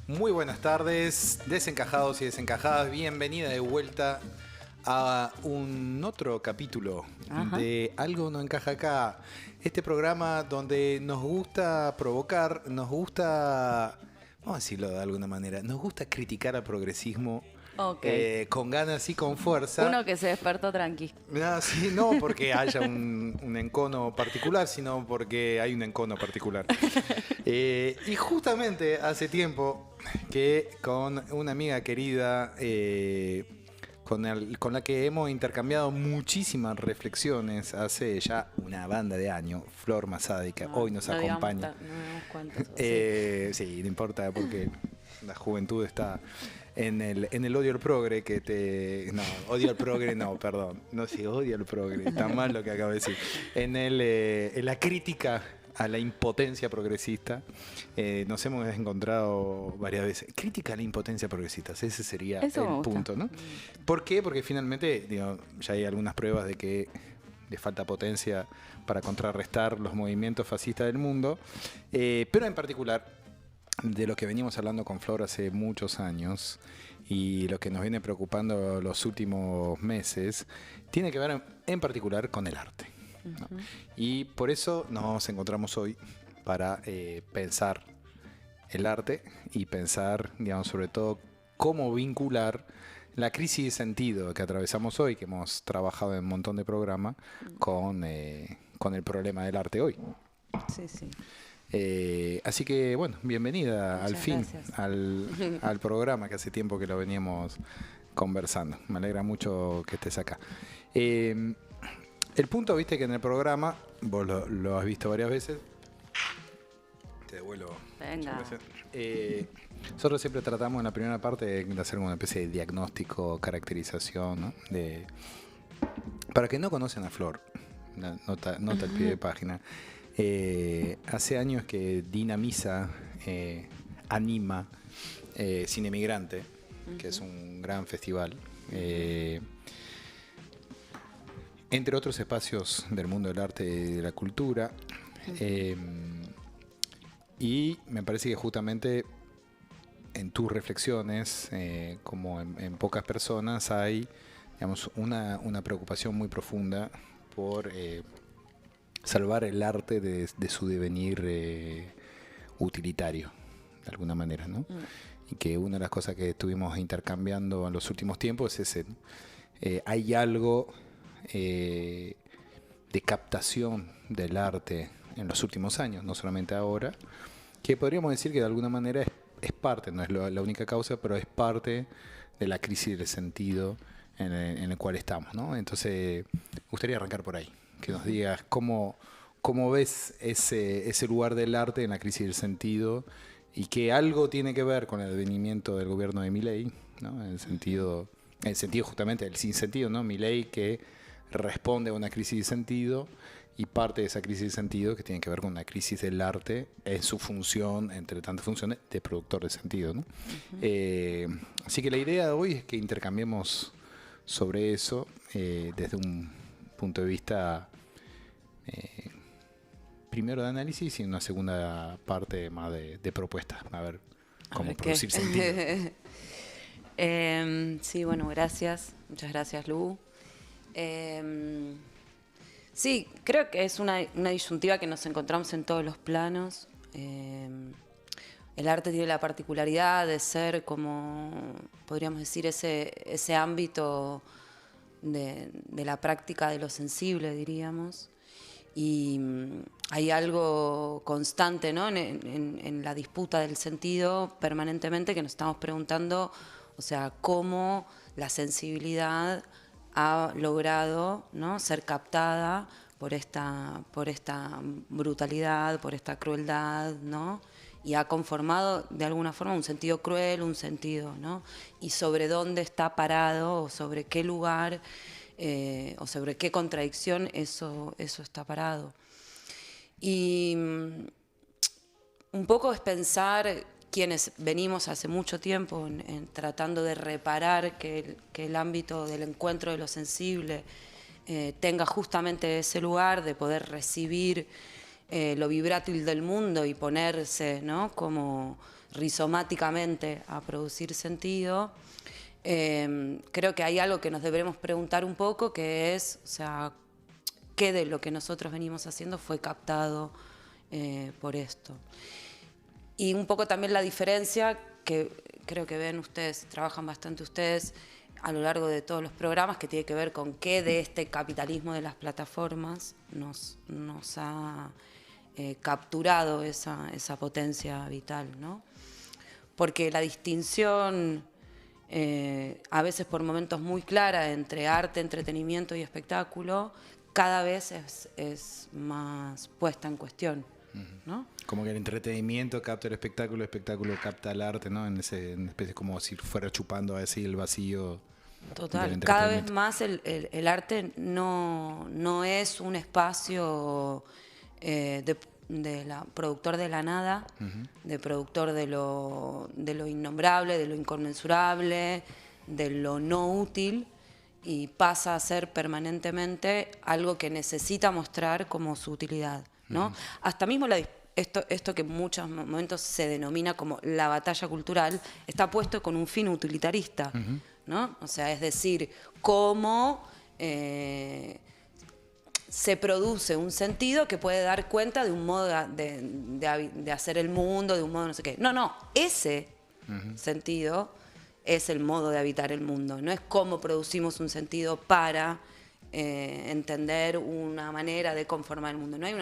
Muy buenas tardes, desencajados y desencajadas. Bienvenida de vuelta a un otro capítulo de Algo No Encaja Acá. Este programa donde nos gusta provocar, nos gusta, vamos a decirlo de alguna manera, nos gusta criticar al progresismo. Con ganas y con fuerza. Uno que se despertó tranqui. No, sí, no porque haya un encono particular, sino porque hay un encono particular. Y justamente hace tiempo que con una amiga querida, con la que hemos intercambiado muchísimas reflexiones hace ya una banda de años, Flor Masádica, hoy nos acompaña. Sí, no importa porque la juventud está en el odio al progre que te... No, odio al progre no, perdón. No sé, odio al progre. Está mal lo que acabo de decir. En la crítica a la impotencia progresista nos hemos encontrado varias veces. Crítica a la impotencia progresista, ese sería el punto, ¿no? ¿Por qué? Porque finalmente digo, ya hay algunas pruebas de que le falta potencia para contrarrestar los movimientos fascistas del mundo, pero en particular de lo que venimos hablando con Flor hace muchos años y lo que nos viene preocupando los últimos meses, tiene que ver en particular con el arte, ¿no? Y por eso nos encontramos hoy para pensar el arte y pensar, digamos, sobre todo cómo vincular la crisis de sentido que atravesamos hoy, que hemos trabajado en un montón de programas, con el problema del arte hoy. Sí, sí. Así que, bueno, bienvenida al fin gracias. al programa, que hace tiempo que lo veníamos conversando. Me alegra mucho que estés acá. El punto, viste que en el programa, vos lo has visto varias veces. Te devuelvo. Venga. Nosotros siempre tratamos en la primera parte de hacer una especie de diagnóstico, caracterización, ¿no? Para que no conocen a Flor, nota al pie de página. Hace años que dinamiza, anima Cine Migrante, que es un gran festival, entre otros espacios del mundo del arte y de la cultura. Y me parece que justamente en tus reflexiones, como en pocas personas, hay, digamos, una preocupación muy profunda por salvar el arte de su devenir utilitario, de alguna manera, ¿no? Y que una de las cosas que estuvimos intercambiando en los últimos tiempos es ese, ¿no? Hay algo de captación del arte en los últimos años, no solamente ahora, que podríamos decir que de alguna manera es parte, no es la única causa, pero es parte de la crisis del sentido en el cual estamos, ¿no? Entonces, me gustaría arrancar por ahí. Que nos digas cómo ves ese lugar del arte en la crisis del sentido y que algo tiene que ver con el advenimiento del gobierno de Milei, ¿no? En el sentido justamente del sinsentido, ¿no? Milei que responde a una crisis de sentido y parte de esa crisis de sentido que tiene que ver con una crisis del arte en su función, entre tantas funciones, de productor de sentido, ¿no? Así que la idea de hoy es que intercambiemos sobre eso desde un punto de vista primero de análisis y una segunda parte más de propuesta, a ver cómo producir sentido. Sí, bueno, gracias, muchas gracias, Lu. Sí, creo que es una disyuntiva que nos encontramos en todos los planos. El arte tiene la particularidad de ser, como podríamos decir, ese ámbito de la práctica de lo sensible, diríamos. Y hay algo constante, ¿no? en la disputa del sentido permanentemente que nos estamos preguntando, o sea, cómo la sensibilidad ha logrado, ¿no?, ser captada por esta brutalidad, por esta crueldad, ¿no? Y ha conformado de alguna forma un sentido cruel, un sentido, ¿no? Y sobre dónde está parado, o sobre qué lugar, o sobre qué contradicción eso está parado. Y un poco es pensar, quienes venimos hace mucho tiempo en tratando de reparar que el ámbito del encuentro de lo sensible tenga justamente ese lugar de poder recibir lo vibrátil del mundo y ponerse, ¿no?, como rizomáticamente a producir sentido, creo que hay algo que nos deberemos preguntar un poco, que es, o sea, qué de lo que nosotros venimos haciendo fue captado por esto. Y un poco también la diferencia que creo que ven ustedes, trabajan bastante ustedes a lo largo de todos los programas, que tiene que ver con qué de este capitalismo de las plataformas nos ha capturado esa potencia vital, ¿no? Porque la distinción, a veces por momentos muy clara, entre arte, entretenimiento y espectáculo, cada vez es más puesta en cuestión, ¿no? Como que el entretenimiento capta el espectáculo capta el arte, ¿no? En una especie como si fuera chupando así el vacío. Total, cada vez más el arte no es un espacio de productor de la nada, de productor de lo innombrable, de lo inconmensurable, de lo no útil, y pasa a ser permanentemente algo que necesita mostrar como su utilidad, ¿no? Hasta mismo esto que en muchos momentos se denomina como la batalla cultural está puesto con un fin utilitarista, ¿no? O sea, es decir, cómo se produce un sentido que puede dar cuenta de un modo de hacer el mundo, de un modo no sé qué. No, ese sentido es el modo de habitar el mundo, no es cómo producimos un sentido para entender una manera de conformar el mundo. No hay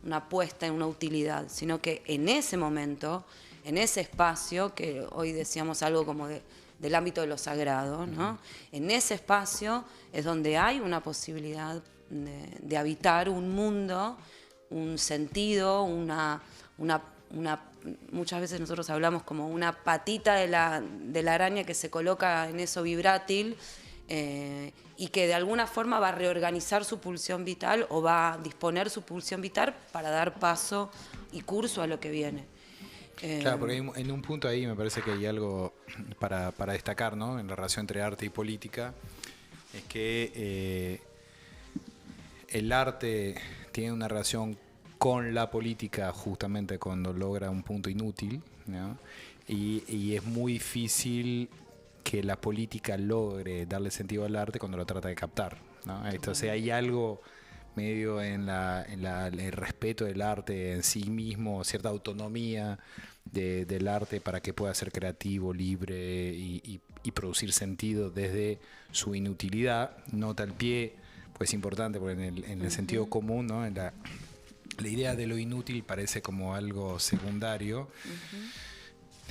una puesta en una utilidad, sino que en ese momento, en ese espacio, que hoy decíamos algo como del ámbito de lo sagrado, ¿no? En ese espacio es donde hay una posibilidad de habitar un mundo, un sentido, muchas veces nosotros hablamos como una patita de la araña que se coloca en eso vibrátil, y que de alguna forma va a reorganizar su pulsión vital o va a disponer su pulsión vital para dar paso y curso a lo que viene. Claro, porque en un punto ahí me parece que hay algo para destacar, ¿no? En la relación entre arte y política, es que el arte tiene una relación con la política justamente cuando logra un punto inútil, ¿no? Y es muy difícil que la política logre darle sentido al arte cuando lo trata de captar, ¿no? Entonces hay algo medio en el respeto del arte en sí mismo, cierta autonomía del arte para que pueda ser creativo, libre y producir sentido desde su inutilidad. Nota al pie, pues es importante, porque en el sentido común, ¿no? La idea de lo inútil parece como algo secundario.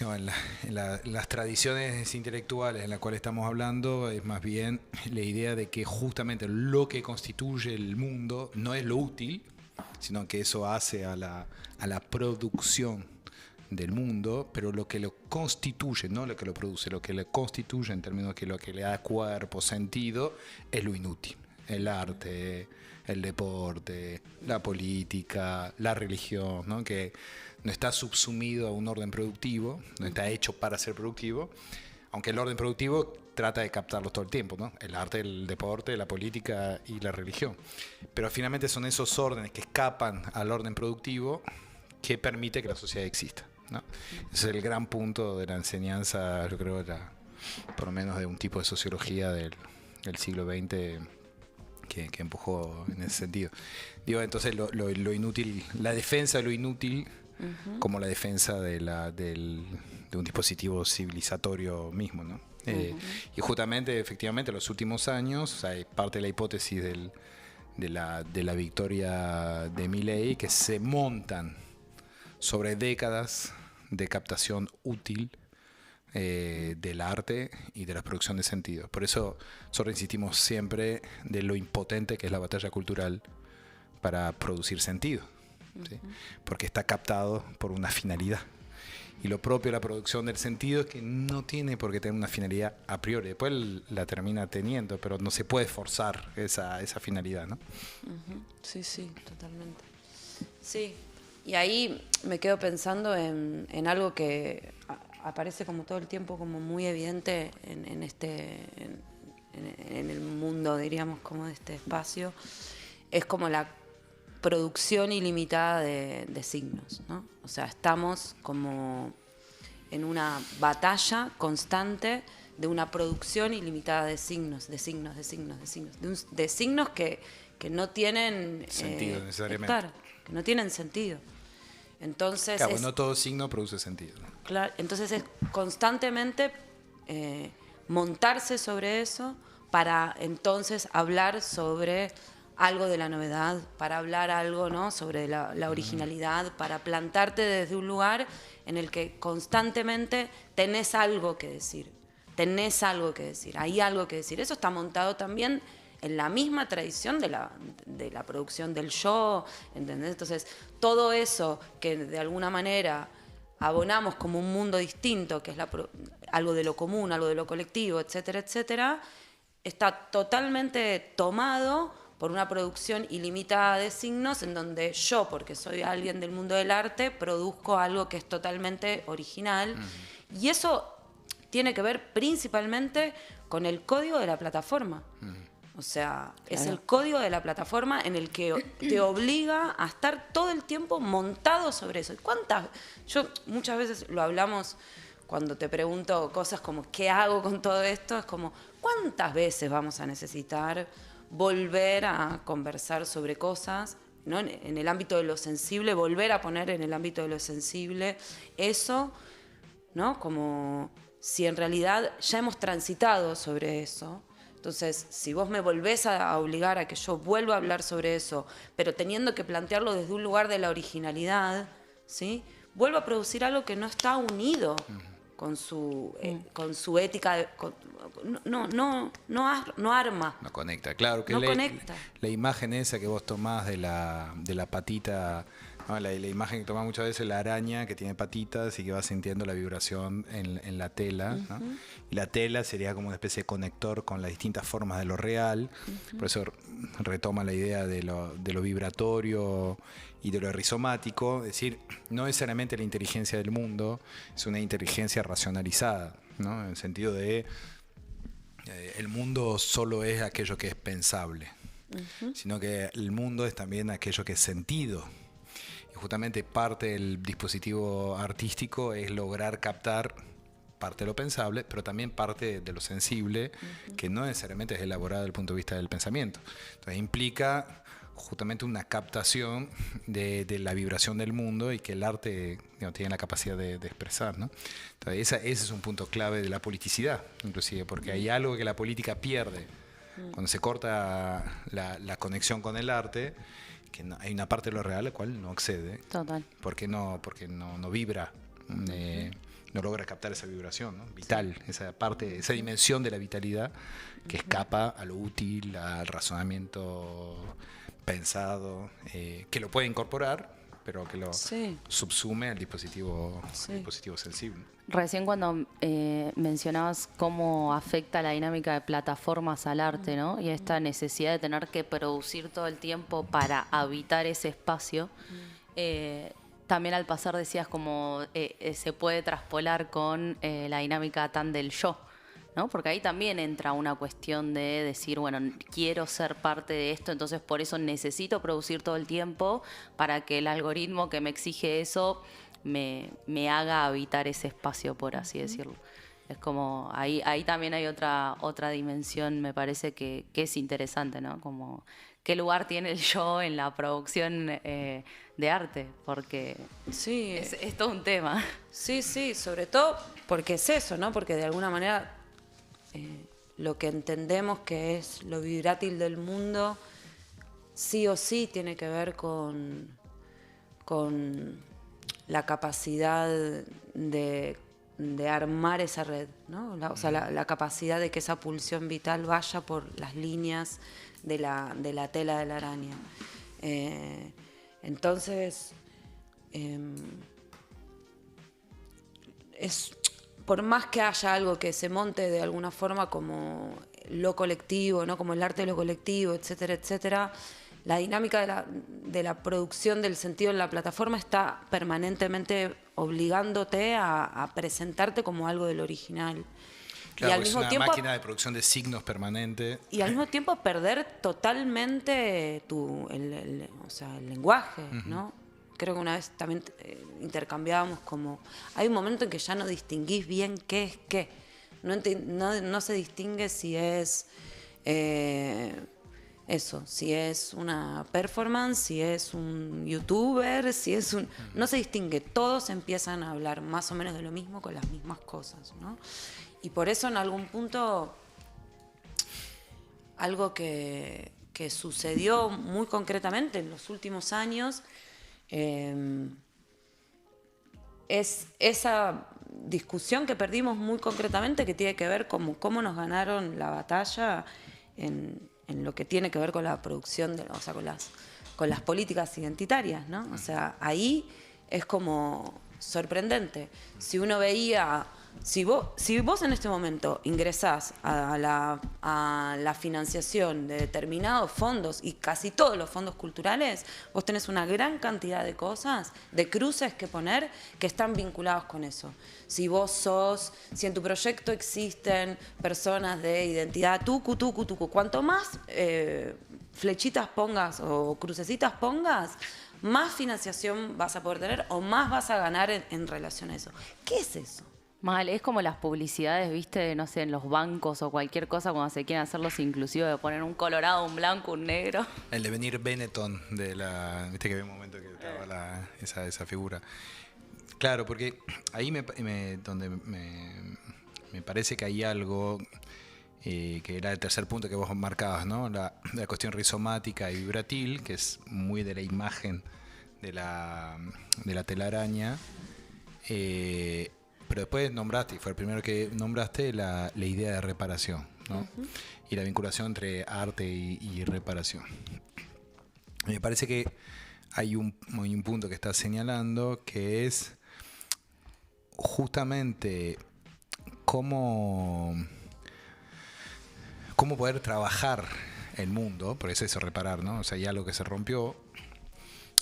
No, en las tradiciones intelectuales en las cuales estamos hablando es más bien la idea de que justamente lo que constituye el mundo no es lo útil, sino que eso hace a la producción del mundo, pero lo que lo constituye, no lo que lo produce, lo que lo constituye en términos que lo que le da cuerpo, sentido, es lo inútil. El arte, el deporte, la política, la religión, ¿no? Que no está subsumido a un orden productivo, no está hecho para ser productivo, aunque el orden productivo trata de captarlo todo el tiempo, ¿no? El arte, el deporte, la política y la religión. Pero finalmente son esos órdenes que escapan al orden productivo que permite que la sociedad exista, ¿no? Ese es el gran punto de la enseñanza, yo creo, por lo menos de un tipo de sociología del siglo XX que empujó en ese sentido. Digo, entonces lo inútil, la defensa de lo inútil, como la defensa de un dispositivo civilizatorio mismo, ¿no? Y justamente, efectivamente, en los últimos años, o sea, parte de la hipótesis de la victoria de Milei, que se montan sobre décadas de captación útil del arte y de la producción de sentido. Por eso nosotros insistimos siempre de lo impotente que es la batalla cultural para producir sentido, ¿sí? Porque está captado por una finalidad. Y lo propio de la producción del sentido es que no tiene por qué tener una finalidad a priori. Después la termina teniendo, pero no se puede forzar esa finalidad, ¿no? Sí, totalmente. Sí, y ahí me quedo pensando en algo que aparece como todo el tiempo como muy evidente en el mundo, diríamos, como de este espacio. Es como producción ilimitada de signos, ¿no? O sea, estamos como en una batalla constante de una producción ilimitada de signos, de signos, de signos, de signos, de signos que no tienen sentido necesariamente. Claro, que no tienen sentido. Entonces claro, no todo signo produce sentido. Claro, entonces es constantemente montarse sobre eso para entonces hablar sobre algo de la novedad, para hablar algo, ¿no?, sobre la originalidad, para plantarte desde un lugar en el que constantemente tenés algo que decir, hay algo que decir. Eso está montado también en la misma tradición de la producción del yo, ¿entendés? Entonces, todo eso que de alguna manera abonamos como un mundo distinto, que es algo de lo común, algo de lo colectivo, etcétera, etcétera, está totalmente tomado por una producción ilimitada de signos en donde yo, porque soy alguien del mundo del arte, produzco algo que es totalmente original. Uh-huh. Y eso tiene que ver principalmente con el código de la plataforma. Uh-huh. O sea, claro, es el código de la plataforma en el que te obliga a estar todo el tiempo montado sobre eso. Yo muchas veces lo hablamos cuando te pregunto cosas como ¿qué hago con todo esto? Es como, ¿cuántas veces vamos a necesitar volver a conversar sobre cosas, ¿no?, en el ámbito de lo sensible, volver a poner en el ámbito de lo sensible eso, ¿no?, como si en realidad ya hemos transitado sobre eso? Entonces, si vos me volvés a obligar a que yo vuelva a hablar sobre eso, pero teniendo que plantearlo desde un lugar de la originalidad, ¿sí?, vuelvo a producir algo que no está unido con su ética, no arma. No conecta, claro. Que no conecta. La imagen esa que vos tomás de la patita, ¿no?, la imagen que tomás muchas veces, la araña que tiene patitas y que va sintiendo la vibración en la tela, ¿no? Uh-huh. Y la tela sería como una especie de conector con las distintas formas de lo real. Uh-huh. Por eso retoma la idea de lo vibratorio y de lo rizomático. Es decir, no necesariamente la inteligencia del mundo es una inteligencia racionalizada, ¿no?, en el sentido de el mundo solo es aquello que es pensable, uh-huh, sino que el mundo es también aquello que es sentido. Y justamente parte del dispositivo artístico es lograr captar parte de lo pensable, pero también parte de lo sensible, uh-huh, que no necesariamente es elaborado desde el punto de vista del pensamiento. Entonces implica justamente una captación de la vibración del mundo y que el arte, tiene la capacidad de expresar, ¿no? Entonces ese es un punto clave de la politicidad, inclusive, porque hay algo que la política pierde cuando se corta la conexión con el arte, que hay una parte de lo real a la cual no accede. Total. Porque no vibra, no logra captar esa vibración, ¿no?, vital, esa parte, esa dimensión de la vitalidad que escapa a lo útil, al razonamiento pensado, que lo puede incorporar, pero que lo subsume al dispositivo sensible. Recién cuando mencionabas cómo afecta la dinámica de plataformas al arte, ¿no?, y esta necesidad de tener que producir todo el tiempo para habitar ese espacio, también al pasar decías como se puede traspolar con la dinámica tan del yo, ¿no? Porque ahí también entra una cuestión de decir, bueno, quiero ser parte de esto, entonces por eso necesito producir todo el tiempo para que el algoritmo que me exige eso me haga habitar ese espacio, por así decirlo. Es como, ahí también hay otra dimensión, me parece, que es interesante, ¿no? Como qué lugar tiene el yo en la producción de arte, porque es todo un tema. Sí, sobre todo porque es eso, ¿no? Porque de alguna manera lo que entendemos que es lo vibrátil del mundo, sí o sí tiene que ver con la capacidad de armar esa red, ¿no? O sea, la capacidad de que esa pulsión vital vaya por las líneas de la tela de la araña. Entonces, por más que haya algo que se monte de alguna forma como lo colectivo, ¿no?, como el arte de lo colectivo, etcétera, etcétera, la dinámica de la producción del sentido en la plataforma está permanentemente obligándote a presentarte como algo del original. Claro, al es mismo una tiempo máquina de producción de signos permanente. y al mismo tiempo perder totalmente o sea, el lenguaje, ¿no? Creo que una vez también intercambiábamos como... Hay un momento en que ya no distinguís bien qué es qué. No se distingue si es si es una performance, si es un youtuber, si es un... No se distingue, todos empiezan a hablar más o menos de lo mismo con las mismas cosas, ¿no? Y por eso en algún punto algo que sucedió muy concretamente en los últimos años es esa discusión que perdimos muy concretamente, que tiene que ver con cómo nos ganaron la batalla en lo que tiene que ver con la producción, o sea, con las políticas identitarias, ¿no? O sea, ahí es como sorprendente. Si uno veía... Si vos en este momento ingresás a la financiación de determinados fondos, y casi todos los fondos culturales, vos tenés una gran cantidad de cosas, de cruces que poner, que están vinculados con eso. Si en tu proyecto existen personas de identidad tucu, cuanto más flechitas pongas o crucecitas pongas, más financiación vas a poder tener o más vas a ganar en relación a eso. ¿Qué es eso? Mal, es como las publicidades, viste, no sé, en los bancos o cualquier cosa cuando se quieren hacerlos inclusivos, de poner un colorado, un blanco, un negro. El devenir Benetton viste que había un momento que estaba esa figura. Claro, porque ahí donde me parece que hay algo que era el tercer punto que vos marcabas, ¿no? La cuestión rizomática y vibratil, que es muy de la imagen de la telaraña. Pero después nombraste, y fue el primero que nombraste, la idea de reparación, ¿no? Y la vinculación entre arte y reparación. Me parece que hay un punto que estás señalando, que es justamente cómo poder trabajar el mundo, por eso es reparar, ¿no? O sea, hay algo que se rompió,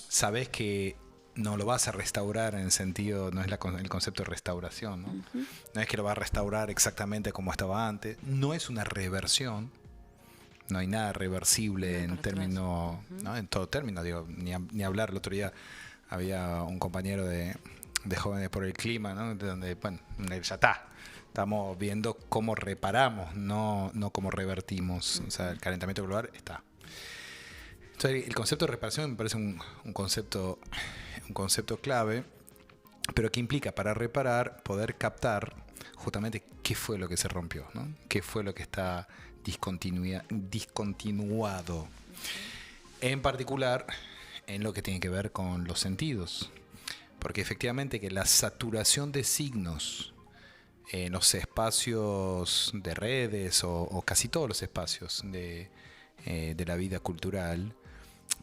sabes que no lo vas a restaurar en el sentido, no es el concepto de restauración, ¿no? No es que lo vas a restaurar exactamente como estaba antes, no es una reversión, no hay nada reversible en términos, ¿no? En todo término, digo, ni hablar. El otro día había un compañero de Jóvenes por el Clima, ¿no? Donde, bueno, ya está. Estamos viendo cómo reparamos, no cómo revertimos. O sea, el calentamiento global está. Entonces, el concepto de reparación me parece un concepto clave, pero que implica, para reparar, poder captar justamente qué fue lo que se rompió, ¿no? Qué fue lo que está discontinuado. En particular, en lo que tiene que ver con los sentidos. Porque efectivamente que la saturación de signos en los espacios de redes o casi todos los espacios de la vida cultural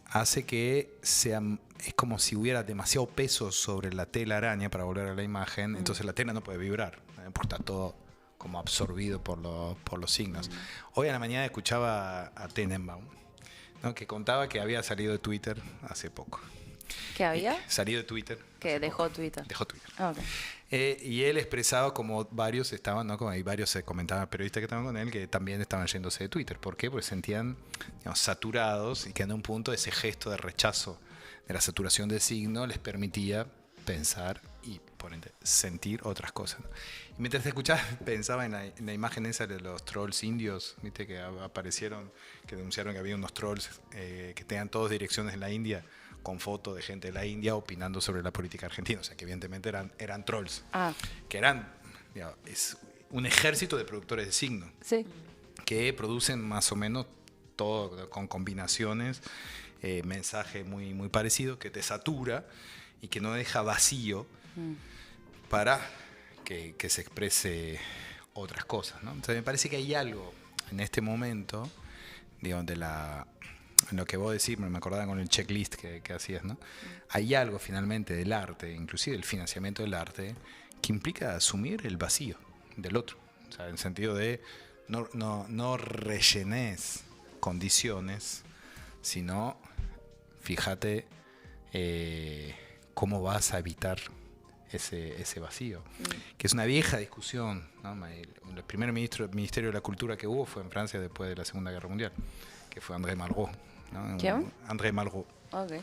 hace que es como si hubiera demasiado peso sobre la tela araña, para volver a la imagen, entonces la tela no puede vibrar, porque está todo como absorbido por los signos. Hoy a la mañana escuchaba a Tenenbaum, ¿no? Que contaba que había salido de Twitter hace poco. ¿Qué había? Salido de Twitter. Que dejó Twitter. Dejó Twitter. Ah, okay. Y él expresaba como varios estaban, ¿no? Como hay varios comentaban periodistas que estaban con él que también estaban yéndose de Twitter. ¿Por qué? Porque se sentían, digamos, saturados, y que en un punto ese gesto de rechazo de la saturación de signo les permitía pensar y, por ende, sentir otras cosas, ¿no? Y mientras te escuchaba, pensaba en la imagen esa de los trolls indios, ¿viste? Que aparecieron, que denunciaron que había unos trolls que tenían todas direcciones en la India, con fotos de gente de la India opinando sobre la política argentina. O sea, que evidentemente eran trolls. Que eran, digamos, es un ejército de productores de signos. Sí. Que producen más o menos todo con combinaciones, mensaje muy, muy parecido, que te satura y que no deja vacío para que se exprese otras cosas, ¿no? Entonces me parece que hay algo en este momento, digamos, en lo que vos decís, me acordaba con el checklist que hacías, ¿no? Hay algo finalmente del arte, inclusive el financiamiento del arte, que implica asumir el vacío del otro. O sea, en el sentido de no rellenes condiciones, sino fíjate cómo vas a evitar ese vacío, que es una vieja discusión, ¿no? El primer ministerio de la cultura que hubo fue en Francia después de la Segunda Guerra Mundial, que fue André Malraux, ¿no? ¿Quién? André Malraux, Okay.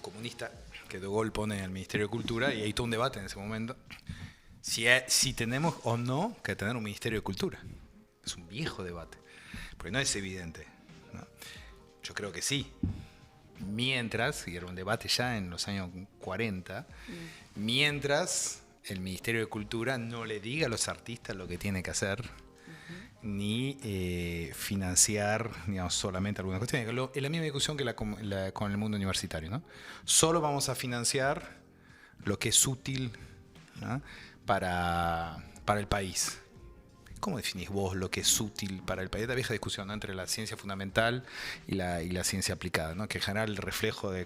comunista, que De Gaulle pone al Ministerio de Cultura, y hay todo un debate en ese momento si tenemos o no que tener un Ministerio de Cultura. Es un viejo debate, porque no es evidente, ¿no? Yo creo que sí. Mientras, y era un debate ya en los años 40, mientras el Ministerio de Cultura no le diga a los artistas lo que tiene que hacer, ni financiar, digamos, solamente algunas cuestiones. Es la misma discusión que con el mundo universitario, ¿no? Solo vamos a financiar lo que es útil, ¿no? para el país. ¿Cómo definís vos lo que es útil para el país? La vieja discusión, ¿no? Entre la ciencia fundamental y la ciencia aplicada, ¿no? Que en general el reflejo de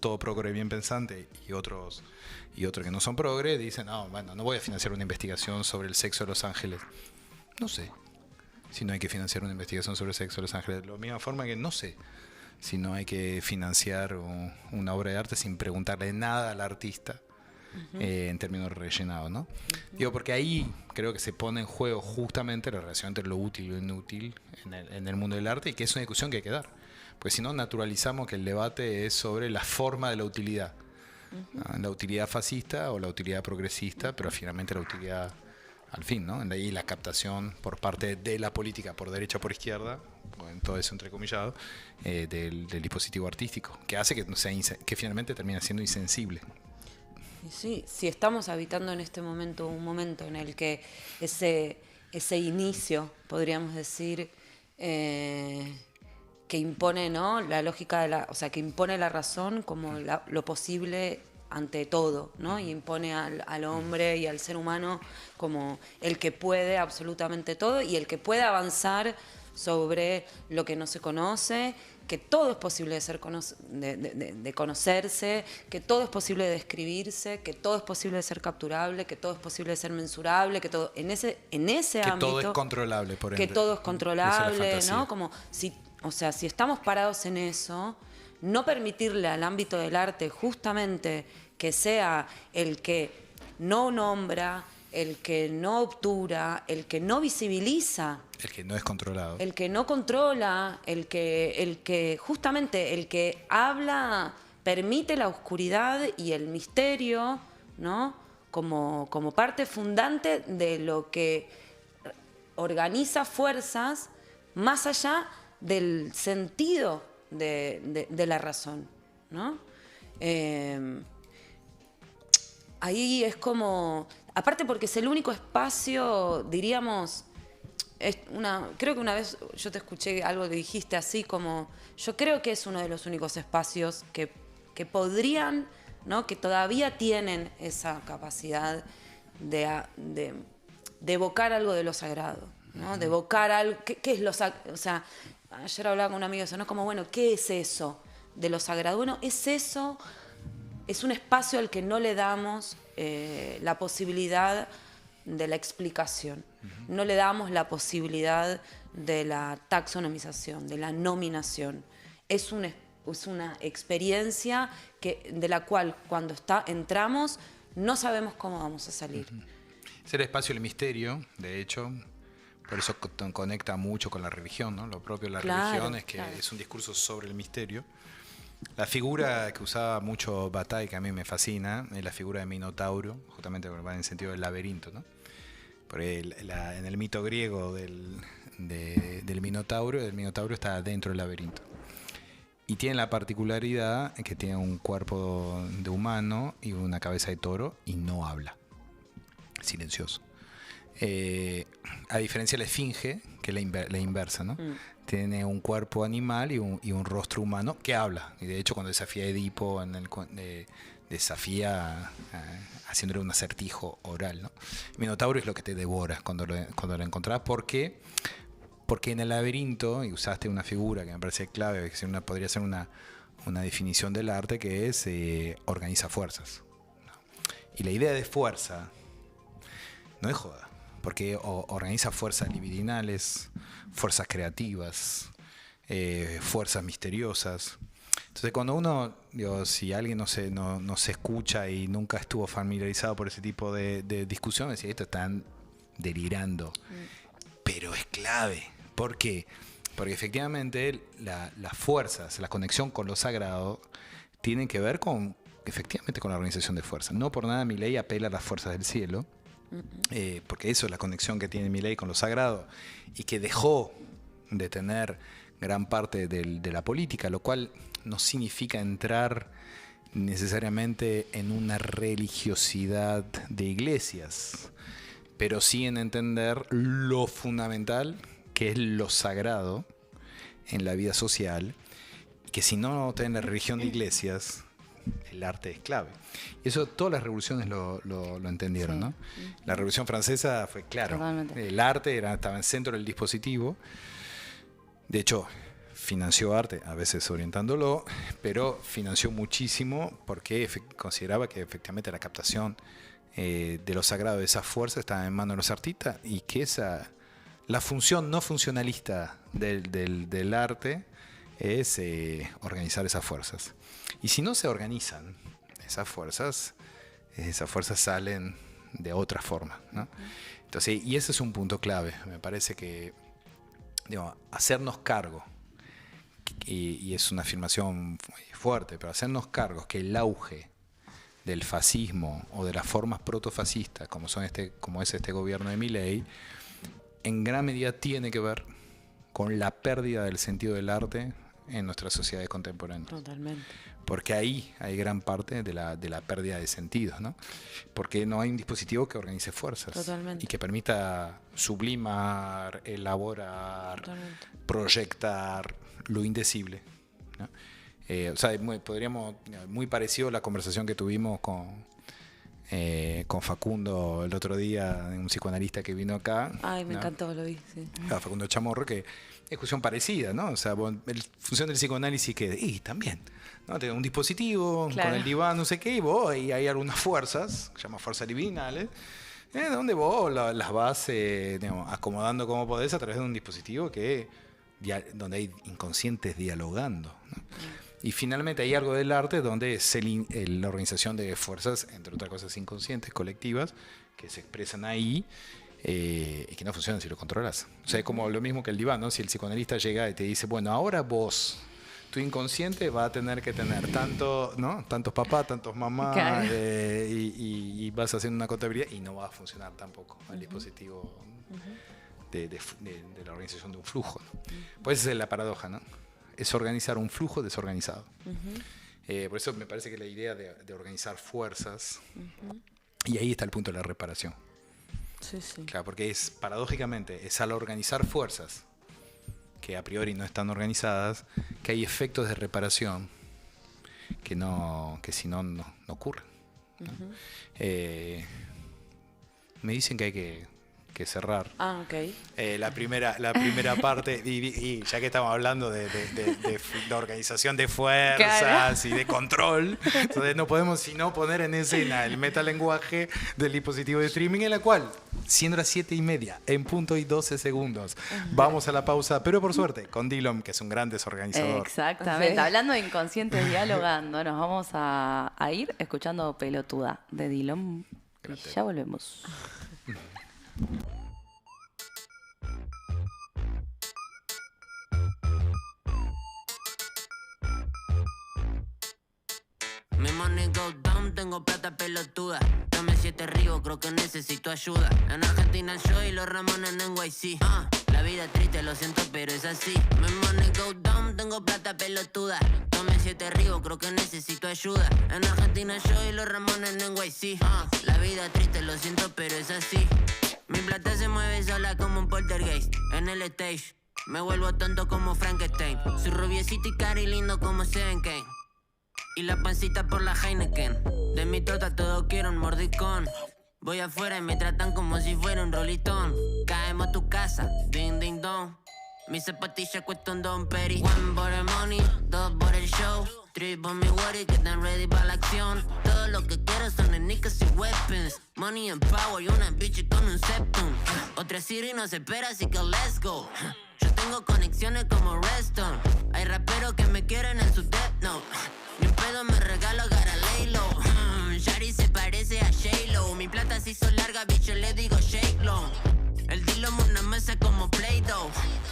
todo progre bien pensante y otros que no son progre dicen, no, bueno, no voy a financiar una investigación sobre el sexo de los ángeles. No sé si no hay que financiar una investigación sobre el sexo de los ángeles. De la misma forma que no sé si no hay que financiar una obra de arte sin preguntarle nada al artista. En términos rellenados, ¿no? Digo, porque ahí creo que se pone en juego justamente la relación entre lo útil y lo inútil en el mundo del arte, y que es una discusión que hay que dar. Porque si no, naturalizamos que el debate es sobre la forma de la utilidad. ¿No? La utilidad fascista o la utilidad progresista, pero finalmente la utilidad al fin, ¿no? Y la captación por parte de la política, por derecha o por izquierda, en todo eso entrecomillado, del dispositivo artístico, que hace que finalmente termina siendo insensible. Sí, si estamos habitando en este momento un momento en el que ese inicio, podríamos decir, que impone, ¿no? La lógica o sea, que impone la razón como lo posible ante todo, ¿no? Y impone al hombre y al ser humano como el que puede absolutamente todo y el que puede avanzar sobre lo que no se conoce, que todo es posible de conocerse, que todo es posible de describirse, que todo es posible de ser capturable, que todo es posible de ser mensurable, que todo en ese que ámbito, todo es controlable, por ende. que todo es controlable, Esa es la ¿no? Como si estamos parados en eso, no permitirle al ámbito del arte justamente que sea el que no nombra, el que no obtura, el que no visibiliza, el que no es controlado, el que no controla, el que justamente el que habla, permite la oscuridad y el misterio, ¿no? Como parte fundante de lo que organiza fuerzas más allá del sentido de la razón, ¿no? Ahí es como, aparte porque es el único espacio, diríamos, creo que una vez yo te escuché algo que dijiste así como, yo creo que es uno de los únicos espacios que podrían, ¿no? Que todavía tienen esa capacidad de evocar algo de lo sagrado, ¿no? De evocar algo, ¿qué es lo sagrado? O sea, ayer hablaba con un amigo de eso, ¿no? Como, bueno, ¿qué es eso de lo sagrado? Bueno, es eso. Es un espacio al que no le damos la posibilidad de la explicación. No le damos la posibilidad de la taxonomización, de la nominación. Es una experiencia de la cual cuando entramos no sabemos cómo vamos a salir. Es el espacio del misterio, de hecho. Por eso conecta mucho con la religión, ¿no? Lo propio de la religión es que es un discurso sobre el misterio. La figura que usaba mucho Bataille, que a mí me fascina, es la figura de Minotauro, justamente va en el sentido del laberinto, ¿no? Porque en el mito griego del Minotauro, el Minotauro está dentro del laberinto. Y tiene la particularidad que tiene un cuerpo de humano y una cabeza de toro y no habla. Silencioso. A diferencia de la esfinge, que es la inversa, ¿no? Tiene un cuerpo animal y un rostro humano que habla. Y de hecho, cuando desafía a Edipo, desafía haciéndole un acertijo oral, ¿no? El Minotauro es lo que te devora cuando lo encontrás. ¿Por qué? Porque en el laberinto, y usaste una figura que me parece clave, que podría ser una definición del arte, que es organiza fuerzas, ¿no? Y la idea de fuerza no es joda. Porque organiza fuerzas libidinales, fuerzas creativas, fuerzas misteriosas. Entonces cuando uno, digo, si alguien no se escucha y nunca estuvo familiarizado por ese tipo de discusiones, y esto están delirando. Pero es clave. ¿Por qué? Porque efectivamente las fuerzas, la conexión con lo sagrado, tienen que ver efectivamente con la organización de fuerzas. No por nada Milei apela a las fuerzas del cielo, porque eso es la conexión que tiene Milei con lo sagrado, y que dejó de tener gran parte de la política, lo cual no significa entrar necesariamente en una religiosidad de iglesias, pero sí en entender lo fundamental que es lo sagrado en la vida social, y que si no tenés la religión de iglesias, el arte es clave. Y eso todas las revoluciones lo entendieron, sí, ¿no? La Revolución Francesa fue claro. Totalmente. El arte estaba en centro del dispositivo. De hecho, financió arte, a veces orientándolo, pero financió muchísimo porque consideraba que efectivamente la captación de lo sagrado de esa fuerza estaba en manos de los artistas, y que la función no funcionalista del arte es organizar esas fuerzas. Y si no se organizan esas fuerzas salen de otra forma, ¿no? Entonces, y ese es un punto clave. Me parece que, digo, hacernos cargo, y es una afirmación fuerte, pero hacernos cargo que el auge del fascismo o de las formas protofascistas, como es este gobierno de Milei, en gran medida tiene que ver con la pérdida del sentido del arte en nuestras sociedades contemporáneas. Totalmente. Porque ahí hay gran parte de la pérdida de sentidos, ¿no? Porque no hay un dispositivo que organice fuerzas. Totalmente. Y que permita sublimar, elaborar, totalmente, proyectar lo indecible, ¿no? O sea, muy parecido a la conversación que tuvimos con Facundo el otro día, un psicoanalista que vino acá. Ay, me encantó, lo vi, sí. Facundo Chamorro, que es discusión parecida, ¿no? O sea, función del psicoanálisis que también, ¿no? Tenés un dispositivo, claro, con el diván, no sé qué, y hay algunas fuerzas, que se llaman fuerzas divinales, donde vos las vas acomodando como podés a través de un dispositivo donde hay inconscientes dialogando, ¿no? Y finalmente hay algo del arte donde es la organización de fuerzas, entre otras cosas inconscientes, colectivas, que se expresan ahí, y que no funcionan si lo controlas. O sea, es como lo mismo que el diván, ¿no? Si el psicoanalista llega y te dice, bueno, ahora vos, tu inconsciente va a tener que tener tantos papás, tantos mamás, claro, y vas haciendo una contabilidad, y no va a funcionar tampoco el dispositivo de la organización de un flujo, ¿no? Pues esa es la paradoja, ¿no? Es organizar un flujo desorganizado. Por eso me parece que la idea de organizar fuerzas, y ahí está el punto de la reparación. Sí, sí. Claro, porque paradójicamente, es al organizar fuerzas que a priori no están organizadas, que hay efectos de reparación que si no ocurren, ¿no? Me dicen que hay que cerrar. Ok. La primera parte, y ya que estamos hablando de organización de fuerzas, claro, y de control, entonces no podemos sino poner en escena el metalenguaje del dispositivo de streaming, en la cual, siendo las 7:30, en punto y 12 segundos, vamos a la pausa, pero por suerte, con Dylan, que es un gran desorganizador. Exactamente. Sí. Hablando de inconscientes dialogando, nos vamos a ir escuchando Pelotuda de Dylan. Y ya volvemos. Mi money go down, tengo plata pelotuda. Dame 7 ríos, creo que necesito ayuda. En Argentina yo y los Ramones en NYC. La vida es triste, lo siento, pero es así. Mi money go down, tengo plata pelotuda. Dame 7 ríos, creo que necesito ayuda. En Argentina yo y los Ramones en NYC. La vida es triste, lo siento, pero es así. Mi plata se mueve sola como un poltergeist. En el stage, me vuelvo tonto como Frankenstein. Soy rubiecito y cari lindo como Seven Kane. Y la pancita por la Heineken. De mi torta todo quiero un mordicón. Voy afuera y me tratan como si fuera un rolitón. Caemos a tu casa, ding ding dong. Mi zapatilla cuesta un don peri. 1 por el money, 2 por el show, 3 por mi worry que están ready para la acción. Todo lo que quiero son niggas y weapons. Money and power y una bitch con un septum. Otra Siri no se espera, así que let's go. Yo tengo tengo conexiones como Redstone. Hay raperos que me quieren en su death note. Ni un pedo me regalo Garalelo. Shari se parece a J-Lo. Mi plata se hizo larga, bicho, le digo shake long. El dilo en una mesa como Play-Doh.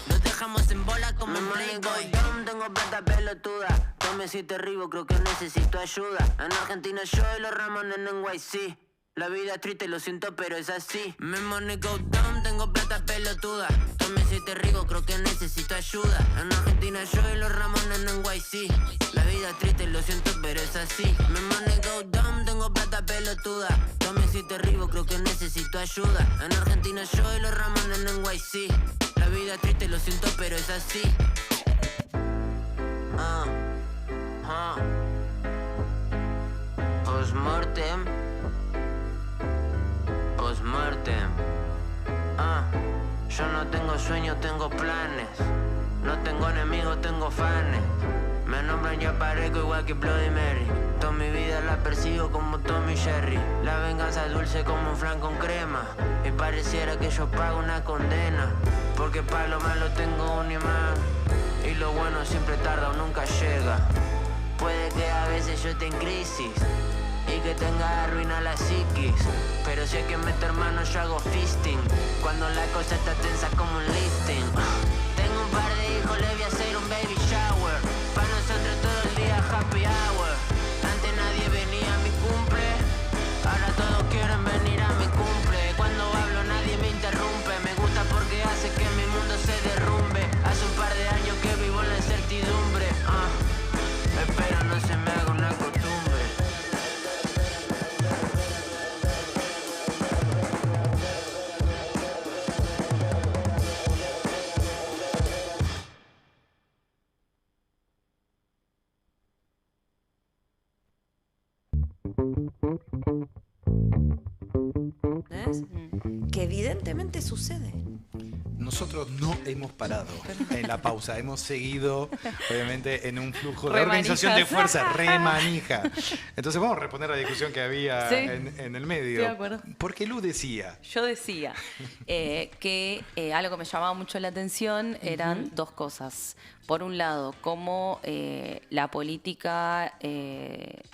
Los dejamos en bola como en Playboy. Tengo plata pelotuda. Tome 7 ribos, creo que necesito ayuda. En Argentina yo y los Ramones en NYC. La vida es triste, lo siento, pero es así. Me money go down, tengo plata pelotuda. Tome 7 ribos, creo que necesito ayuda. En Argentina yo y los Ramones en NYC. La vida es triste, lo siento, pero es así. Me money go down, tengo plata pelotuda. Tome 7 ribos, creo que necesito ayuda. En Argentina yo y los Ramones en NYC. La vida es triste, lo siento, pero es así. Postmortem. Postmortem. Yo no tengo sueños, tengo planes. No tengo enemigos, tengo fans. Me nombran y aparezco igual que Bloody Mary. Toda mi vida la persigo como Tommy Jerry. La venganza es dulce como un flan con crema. Y pareciera que yo pago una condena. Porque para lo malo tengo un imán. Y lo bueno siempre tarda o nunca llega. Puede que a veces yo esté en crisis y que tenga ruina la psiquis. Pero si hay que meter mano yo hago fisting. Cuando la cosa está tensa como un lifting. Tengo un par de hijos, le voy a hacer un baby shower. Pa' nosotros todo el día happy hour. Antes nadie venía a mi cumple, ahora todos quieren venir a mi cumple. Cuando hablo nadie me interrumpe. Me gusta porque hace que mi mundo se derrumbe. Hace un par de años que vivo en la incertidumbre. Espero no se me haga una costumbre. ¿Ves? Que evidentemente sucede. Nosotros no hemos parado en la pausa, hemos seguido obviamente en un flujo de Remanijas. organización de fuerza, remanija. Entonces vamos a responder a la discusión que había Sí. en el medio. Estoy de acuerdo. Porque Lu decía, Yo decía que algo que me llamaba mucho la atención eran dos cosas. Por un lado, cómo la política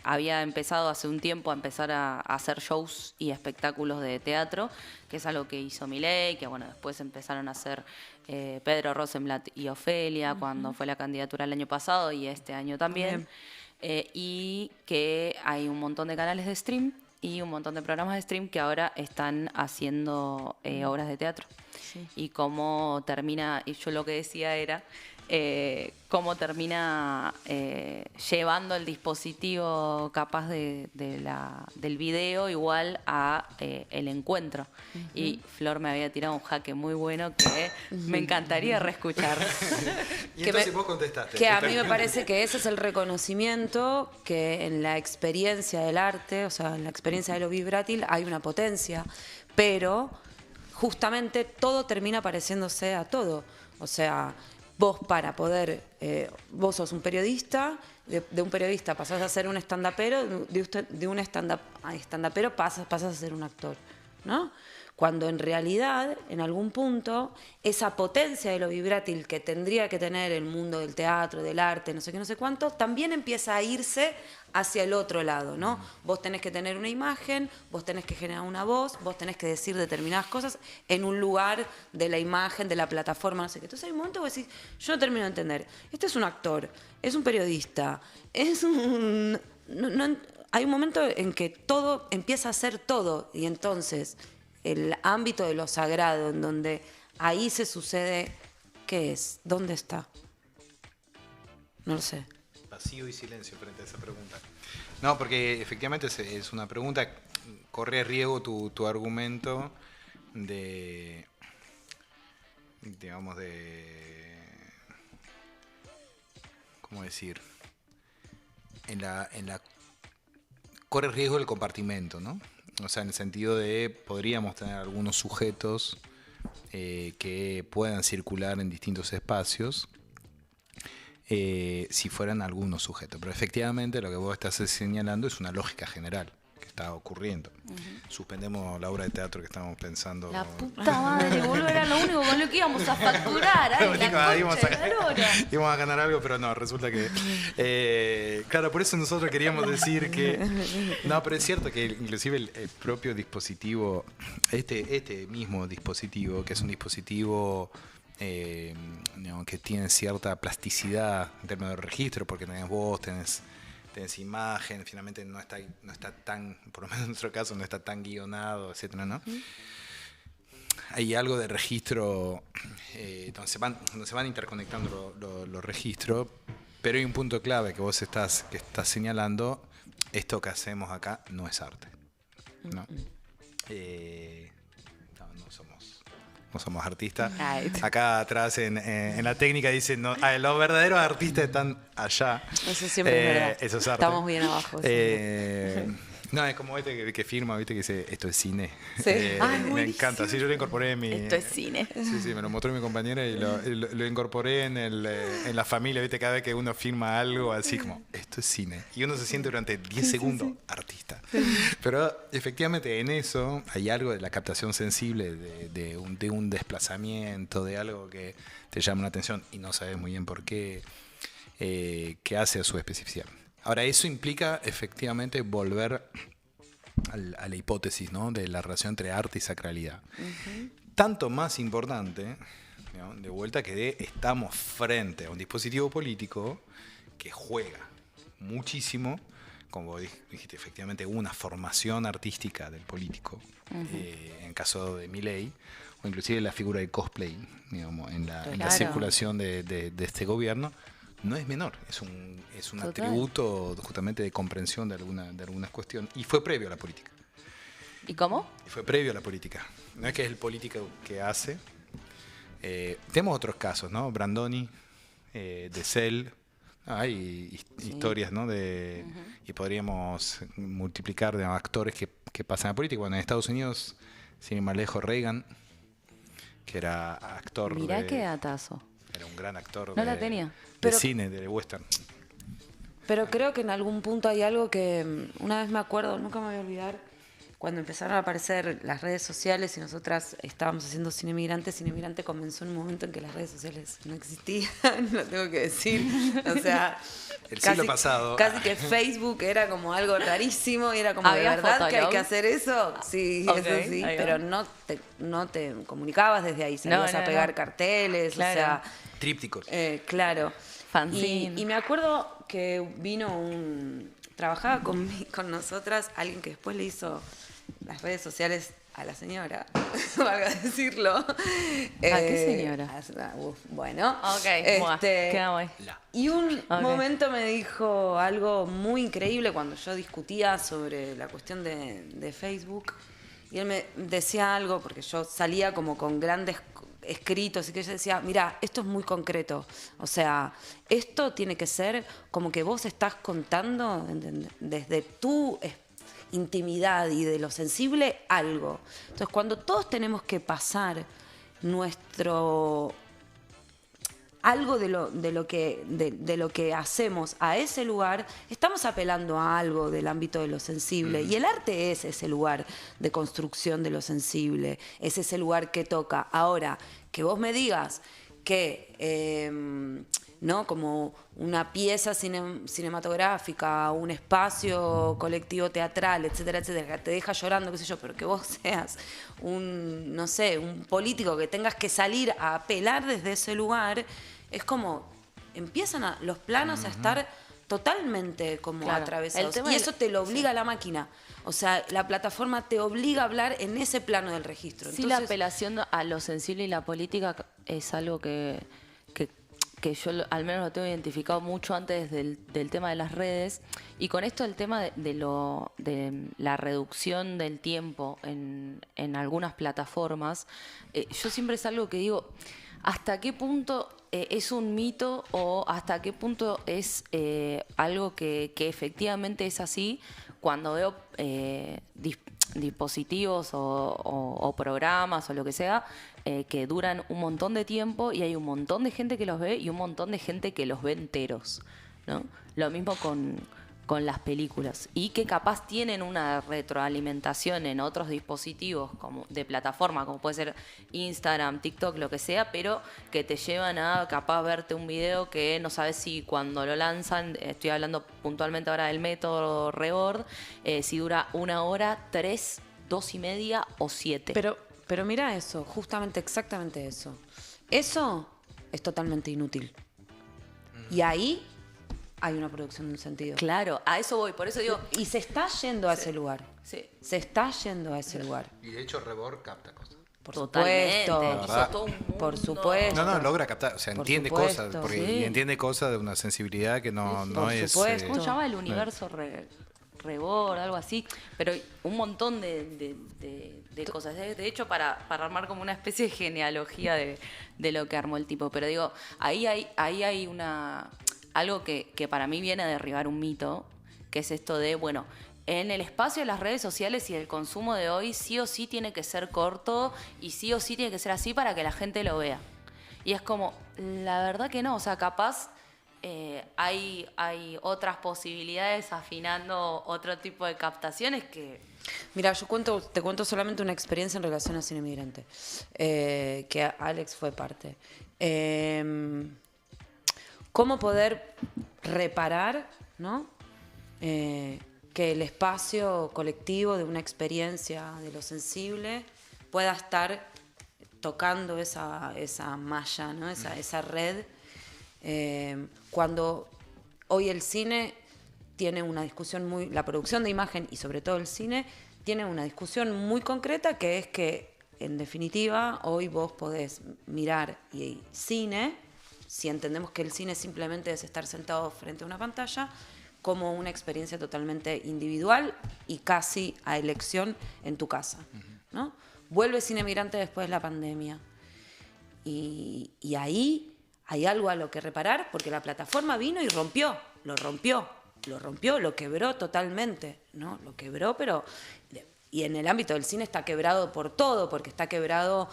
había empezado hace un tiempo a empezar a hacer shows y espectáculos de teatro, que es algo que hizo Milei, que bueno, después empezaron a hacer Pedro Rosenblatt y Ofelia cuando fue la candidatura el año pasado y este año también. Y que hay un montón de canales de stream y un montón de programas de stream que ahora están haciendo obras de teatro. Sí. Y cómo termina, y yo lo que decía era cómo termina llevando el dispositivo capaz del video igual a el encuentro. Y Flor me había tirado un jaque muy bueno que me encantaría reescuchar. y Que entonces me- vos contestaste. Que a mí me parece que ese es el reconocimiento que en la experiencia del arte, o sea, en la experiencia de lo vibrátil hay una potencia, pero justamente todo termina pareciéndose a todo. O sea, vos para poder, vos sos un periodista, de un periodista pasás a ser un stand-upero, de un stand-upero pasas a ser un actor, ¿no? Cuando en realidad, en algún punto, esa potencia de lo vibrátil que tendría que tener el mundo del teatro, del arte, no sé qué, no sé cuánto, también empieza a irse hacia el otro lado, ¿no? Vos tenés que tener una imagen, vos tenés que generar una voz, vos tenés que decir determinadas cosas en un lugar de la imagen, de la plataforma, no sé qué. Entonces hay un momento que vos decís, yo no termino de entender, este es un actor, es un periodista, es un... hay un momento en que todo empieza a ser todo y entonces el ámbito de lo sagrado, en donde ahí se sucede, ¿qué es? ¿Dónde está? No lo sé. Vacío y silencio frente a esa pregunta. No, porque efectivamente es una pregunta, corre riesgo tu argumento de, digamos, ¿cómo decir? Corre riesgo el compartimento, ¿no? O sea, en el sentido de podríamos tener algunos sujetos que puedan circular en distintos espacios si fueran algunos sujetos. Pero efectivamente lo que vos estás señalando es una lógica general que está ocurriendo. Suspendemos la obra de teatro que estábamos pensando. La puta madre, boludo, era lo único con lo que íbamos a facturar. Ay, la concha de la lora. Íbamos a ganar algo, pero no, resulta que... claro, por eso nosotros queríamos decir que... No, pero es cierto que inclusive el propio dispositivo, este mismo dispositivo, que es un dispositivo... digamos, que tiene cierta plasticidad en términos de registro, porque tenés voz, tenés imagen, finalmente no está tan, por lo menos en nuestro caso, no está tan guionado, etcétera, ¿no? Hay algo de registro donde se van interconectando los registros, pero hay un punto clave que vos estás señalando: esto que hacemos acá no es arte, ¿no? No somos artistas. Acá atrás en la técnica dicen, no, los verdaderos artistas están allá. Eso siempre es verdad. Eso es arte. Estamos bien abajo. No, es como que firma, viste, que dice, esto es cine. Sí. Me encanta. Sí, yo lo incorporé en mi... Esto es cine. Sí, me lo mostró mi compañera y lo incorporé en la familia, viste, cada vez que uno firma algo, así como, esto es cine. Y uno se siente durante 10 segundos artista. Pero efectivamente en eso hay algo de la captación sensible, de un desplazamiento, de algo que te llama la atención y no sabes muy bien por qué, que hace a su especificidad. Ahora, eso implica efectivamente volver a la hipótesis, ¿no?, de la relación entre arte y sacralidad. Tanto más importante, ¿no?, de vuelta, que estamos frente a un dispositivo político que juega muchísimo, como dijiste, efectivamente, una formación artística del político, en caso de Milei, o inclusive la figura de cosplay, digamos, en la circulación de este gobierno. No es menor, es un atributo justamente de comprensión de algunas cuestiones, y fue previo a la política. ¿Y cómo? Y fue previo a la política. No es que es el político que hace. Tenemos otros casos, ¿no? Brandoni, de Cell. Hay historias, ¿no? Y podríamos multiplicar de actores que pasan a la política. Bueno, en Estados Unidos, sin ir más lejos, Reagan, que era actor. Mirá qué datazo. Era un gran actor no la tenía. De cine, de western. Pero creo que en algún punto hay algo que una vez me acuerdo, nunca me voy a olvidar, cuando empezaron a aparecer las redes sociales y nosotras estábamos haciendo Cine Migrante comenzó en un momento en que las redes sociales no existían, lo tengo que decir. O sea, el siglo pasado. Casi que Facebook era como algo rarísimo y era como, ¿de verdad Fotolog? que hay que hacer eso? Sí, Okay, eso sí, ahí va. pero no te comunicabas desde ahí, salías a pegar carteles, Claro. o sea... Trípticos. Claro. Fanzine. Y me acuerdo que vino trabajaba con nosotras alguien que después le hizo las redes sociales a la señora, valga decirlo. ¿A qué señora? Bueno. Ok, quedamos ahí. Y un momento me dijo algo muy increíble cuando yo discutía sobre la cuestión de Facebook. Y él me decía algo, porque yo salía como con grandes escritos, y que ella decía, mira, esto es muy concreto, o sea, esto tiene que ser como que vos estás contando desde tu intimidad y de lo sensible algo. Entonces, cuando todos tenemos que pasar algo de lo que hacemos a ese lugar, estamos apelando a algo del ámbito de lo sensible. Y el arte es ese lugar de construcción de lo sensible, es ese lugar que toca. Ahora, que vos me digas que, ¿no?, como una pieza cinematográfica, un espacio colectivo teatral, etcétera, etcétera, que te deja llorando, qué sé yo, pero que vos seas un político que tengas que salir a apelar desde ese lugar, es como empiezan los planos a estar totalmente como atravesados. Y eso te lo obliga a la máquina. O sea, la plataforma te obliga a hablar en ese plano del registro. Sí, la apelación a lo sensible y la política es algo que yo al menos lo tengo identificado mucho antes del tema de las redes. Y con esto el tema de la reducción del tiempo en algunas plataformas, yo siempre es algo que digo, ¿hasta qué punto es un mito o hasta qué punto es algo que efectivamente es así? Cuando veo dispositivos o programas o lo que sea que duran un montón de tiempo y hay un montón de gente que los ve y un montón de gente que los ve enteros, ¿no? Lo mismo con las películas y que capaz tienen una retroalimentación en otros dispositivos como de plataforma, como puede ser Instagram, TikTok, lo que sea, pero que te llevan a capaz verte un video que no sabes si cuando lo lanzan, estoy hablando puntualmente ahora del método Rebord, si dura 1 hora, 3, 2:30 o 7. Pero mira eso, justamente exactamente eso. Eso es totalmente inútil. Y ahí hay una producción de un sentido. Claro, a eso voy, por eso digo... Y se está yendo a ese lugar. Sí. Se está yendo a ese lugar. Y de hecho Rebord capta cosas. Por Totalmente, supuesto. hizo todo un mundo. Por supuesto. No, logra captar, o sea, Por entiende supuesto, cosas, porque sí. y entiende cosas de una sensibilidad que no Por es... supuesto. ¿Cómo se llama el universo Rebord, algo así? Pero un montón de cosas. De hecho, para armar como una especie de genealogía de lo que armó el tipo. Pero digo, ahí hay algo que para mí viene a derribar un mito, que es esto de, bueno, en el espacio de las redes sociales y el consumo de hoy sí o sí tiene que ser corto y sí o sí tiene que ser así para que la gente lo vea. Y es como, la verdad que no, o sea, capaz hay otras posibilidades afinando otro tipo de captaciones que... Mira, te cuento solamente una experiencia en relación a Cine Migrante, que Alex fue parte. Cómo poder reparar, ¿no? Que el espacio colectivo de una experiencia de lo sensible pueda estar tocando esa malla, ¿no? Esa red. Cuando hoy el cine tiene una discusión la producción de imagen y sobre todo el cine, tiene una discusión muy concreta, que es que, en definitiva, hoy vos podés mirar cine, si entendemos que el cine simplemente es estar sentado frente a una pantalla, como una experiencia totalmente individual y casi a elección en tu casa, ¿no? Vuelve Cine Migrante después de la pandemia. Y ahí hay algo a lo que reparar, porque la plataforma vino y lo quebró totalmente, ¿no? Lo quebró, pero... Y en el ámbito del cine está quebrado por todo, porque está quebrado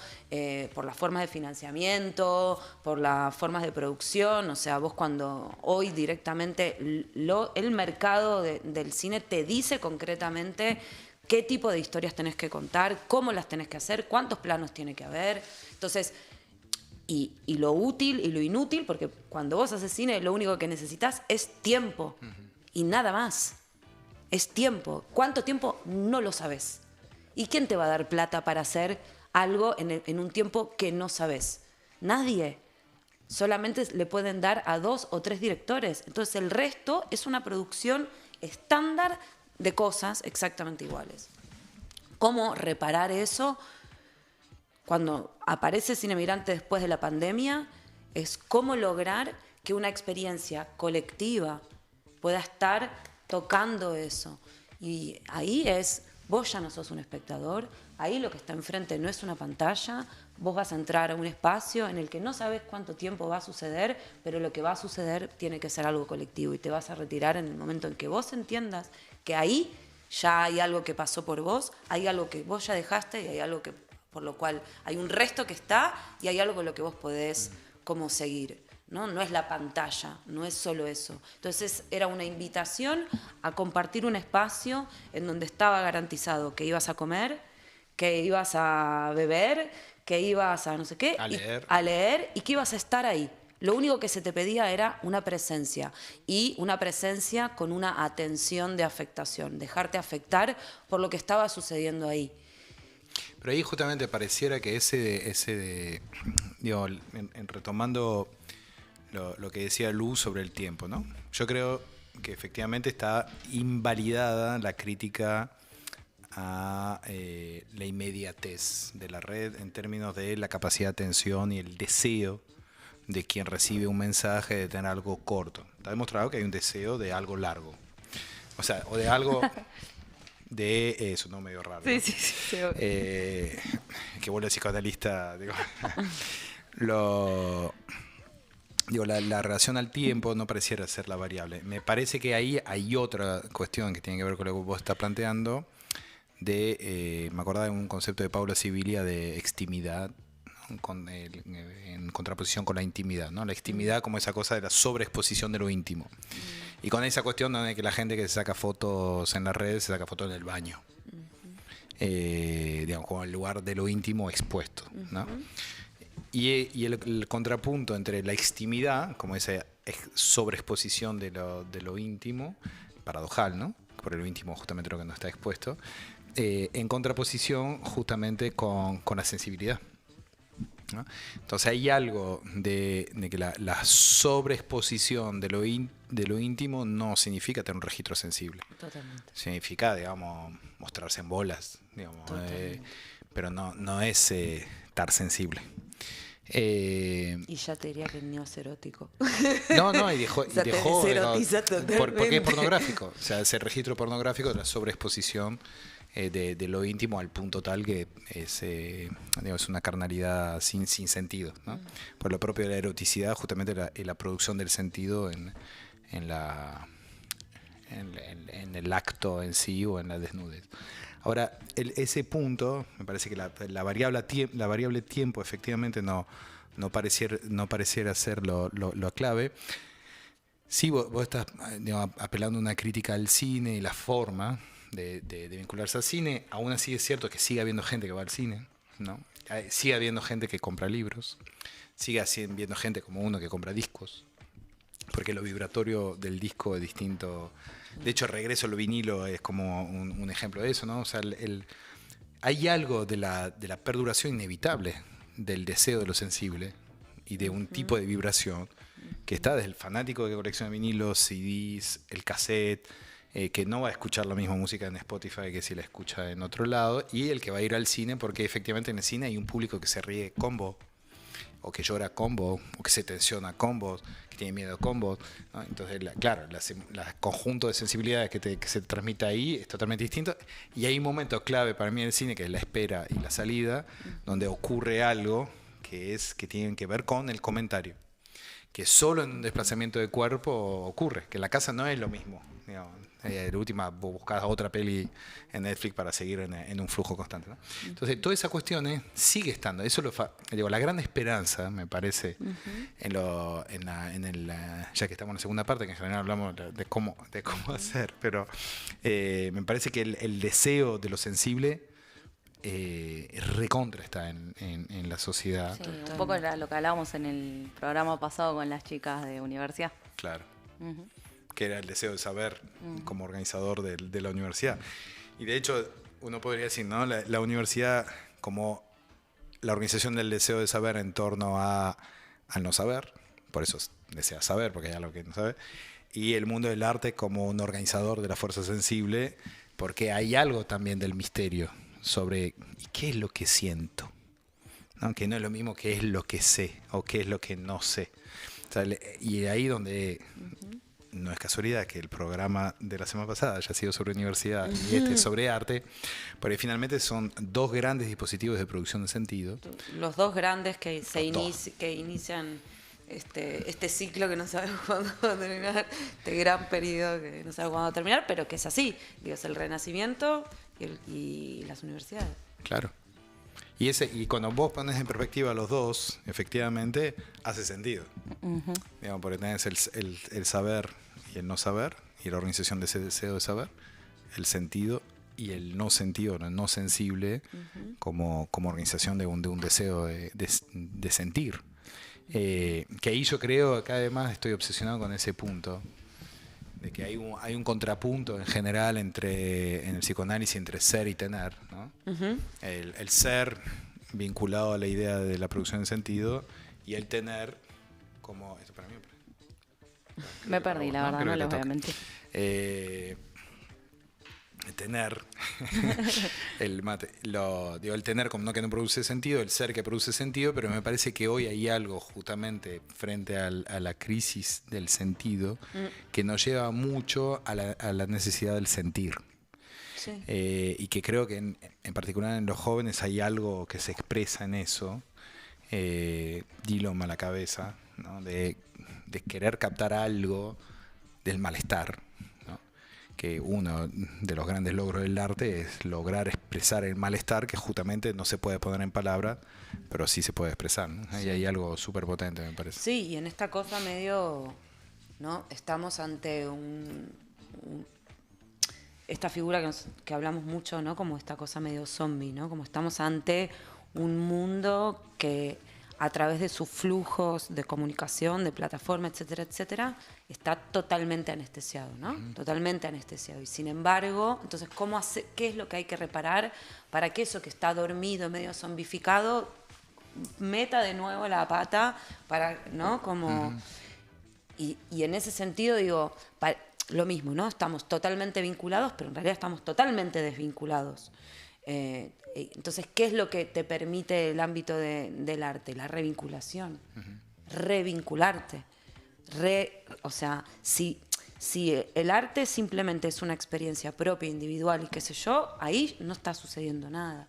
por las formas de financiamiento, por las formas de producción. O sea, vos cuando hoy directamente el mercado del cine te dice concretamente qué tipo de historias tenés que contar, cómo las tenés que hacer, cuántos planos tiene que haber. Entonces, y lo útil y lo inútil, porque cuando vos haces cine lo único que necesitas es tiempo y nada más. Es tiempo. ¿Cuánto tiempo? No lo sabes. ¿Y quién te va a dar plata para hacer algo en un tiempo que no sabes? Nadie. Solamente le pueden dar a 2 o 3 directores. Entonces el resto es una producción estándar de cosas exactamente iguales. ¿Cómo reparar eso? Cuando aparece Cine Migrante después de la pandemia, es cómo lograr que una experiencia colectiva pueda estar tocando eso. Y ahí vos ya no sos un espectador, ahí lo que está enfrente no es una pantalla, vos vas a entrar a un espacio en el que no sabes cuánto tiempo va a suceder, pero lo que va a suceder tiene que ser algo colectivo y te vas a retirar en el momento en que vos entiendas que ahí ya hay algo que pasó por vos, hay algo que vos ya dejaste y hay algo que por lo cual hay un resto que está y hay algo con lo que vos podés como seguir. No es la pantalla, no es solo eso. Entonces era una invitación a compartir un espacio en donde estaba garantizado que ibas a comer, que ibas a beber, que ibas a no sé qué, a leer y que ibas a estar ahí. Lo único que se te pedía era una presencia y una presencia con una atención de afectación, dejarte afectar por lo que estaba sucediendo ahí. Pero ahí justamente pareciera que digo, retomando lo que decía Lu sobre el tiempo, ¿no? Yo creo que efectivamente está invalidada la crítica a la inmediatez de la red en términos de la capacidad de atención y el deseo de quien recibe un mensaje de tener algo corto. Está demostrado que hay un deseo de algo largo. O sea, o de algo de eso, no medio raro. Sí, sí. Que vuelve el psicoanalista, digo. La relación al tiempo no pareciera ser la variable. Me parece que ahí hay otra cuestión que tiene que ver con lo que vos estás planteando. Me acordaba de un concepto de Paula Sibilia de extimidad, ¿no? en contraposición con la intimidad, ¿no? La intimidad como esa cosa de la sobreexposición de lo íntimo. Y con esa cuestión de que la gente que se saca fotos en las redes se saca fotos en el baño. Digamos, como el lugar de lo íntimo expuesto, ¿no? Y el contrapunto entre la extimidad, como esa sobreexposición de lo íntimo, paradojal, ¿no? Por lo íntimo justamente lo que no está expuesto, en contraposición justamente con la sensibilidad, ¿no? Entonces hay algo de que la sobreexposición de lo íntimo no significa tener un registro sensible. Totalmente. Significa, digamos, mostrarse en bolas, digamos, pero no es estar sensible. Y ya te diría que no es erótico. No, y dejó, O sea, te dejó deserotiza totalmente. porque es pornográfico. O sea, ese registro pornográfico de la sobreexposición de lo íntimo al punto tal que es una carnalidad sin sentido, ¿no? Por lo propio de la eroticidad, justamente la producción del sentido en el acto en sí o en la desnudez. Ahora, ese punto, me parece que la variable tiempo efectivamente no pareciera ser lo clave. Sí, vos estás, digamos, apelando a una crítica al cine y la forma de vincularse al cine. Aún así es cierto que sigue habiendo gente que va al cine, ¿no? Sigue habiendo gente que compra libros, sigue habiendo gente como uno que compra discos, porque lo vibratorio del disco es distinto. De hecho, Regreso al vinilo es como un ejemplo de eso, ¿no? O sea, hay algo de la perduración inevitable del deseo de lo sensible y de un tipo de vibración que está desde el fanático que colecciona vinilos, CDs, el cassette, que no va a escuchar la misma música en Spotify que si la escucha en otro lado, y el que va a ir al cine porque efectivamente en el cine hay un público que se ríe con vos, o que llora con vos, o que se tensiona con vos, que tiene miedo con vos, ¿no? Entonces, claro, el conjunto de sensibilidades que se transmite ahí es totalmente distinto, y hay un momento clave para mí en el cine, que es la espera y la salida, donde ocurre algo que tiene que ver con el comentario, que solo en un desplazamiento de cuerpo ocurre, que en la casa no es lo mismo, digamos. De última, buscas otra peli en Netflix para seguir en un flujo constante, ¿no? Entonces, toda esa cuestión sigue estando. Eso la gran esperanza, me parece, ya que estamos en la segunda parte, que en general hablamos de cómo hacer, pero me parece que el deseo de lo sensible recontra está en la sociedad. Sí, un poco era lo que hablábamos en el programa pasado con las chicas de universidad. Claro. Que era el deseo de saber como organizador de la universidad. Y de hecho, uno podría decir, ¿no? La universidad como la organización del deseo de saber en torno al no saber, por eso desea saber, porque hay algo que no sabe, y el mundo del arte como un organizador de la fuerza sensible, porque hay algo también del misterio sobre qué es lo que siento, ¿no? Que no es lo mismo que es lo que sé o qué es lo que no sé. O sea, y ahí donde no es casualidad que el programa de la semana pasada haya sido sobre universidad y este sobre arte, porque finalmente son dos grandes dispositivos de producción de sentido. Los dos grandes que inician este ciclo que no sabemos cuándo va a terminar, este gran periodo que no sabemos cuándo va a terminar, pero que es así, digo, es el Renacimiento y las universidades. Claro. Y cuando vos pones en perspectiva los dos, efectivamente, hace sentido. Digamos, porque tenés el saber y el no saber, y la organización de ese deseo de saber, el sentido y el no sentido, el no sensible, como organización de un deseo de sentir. Que ahí yo creo, acá además estoy obsesionado con ese punto, de que hay un contrapunto en general en el psicoanálisis entre ser y tener, ¿no? El ser vinculado a la idea de la producción de sentido y el tener como... ¿Esto para mí? Me perdí, la verdad, no les voy a mentir. Tener el tener como no que no produce sentido, el ser que produce sentido, pero me parece que hoy hay algo justamente frente a la crisis del sentido que nos lleva mucho a la necesidad del sentir. Sí. Y que creo que en particular en los jóvenes hay algo que se expresa en eso, dilo mala cabeza, ¿no? de querer captar algo del malestar, ¿no? que uno de los grandes logros del arte es lograr expresar el malestar que justamente no se puede poner en palabras, pero sí se puede expresar, ¿no? Ahí hay algo súper potente, me parece. Sí, y en esta cosa medio, ¿no? Estamos ante esta figura que hablamos mucho, ¿no? Como esta cosa medio zombie, ¿no? Como estamos ante un mundo que a través de sus flujos de comunicación, de plataforma, etcétera, etcétera, está totalmente anestesiado, ¿no? Totalmente anestesiado. Y sin embargo, entonces, ¿qué es lo que hay que reparar para que eso que está dormido, medio zombificado, meta de nuevo la pata para, ¿no? Como... Y en ese sentido, digo, lo mismo, ¿no? Estamos totalmente vinculados, pero en realidad estamos totalmente desvinculados. Entonces, ¿qué es lo que te permite el ámbito del arte? La revinculación. Revincularte. O sea, si el arte simplemente es una experiencia propia, individual y qué sé yo, ahí no está sucediendo nada,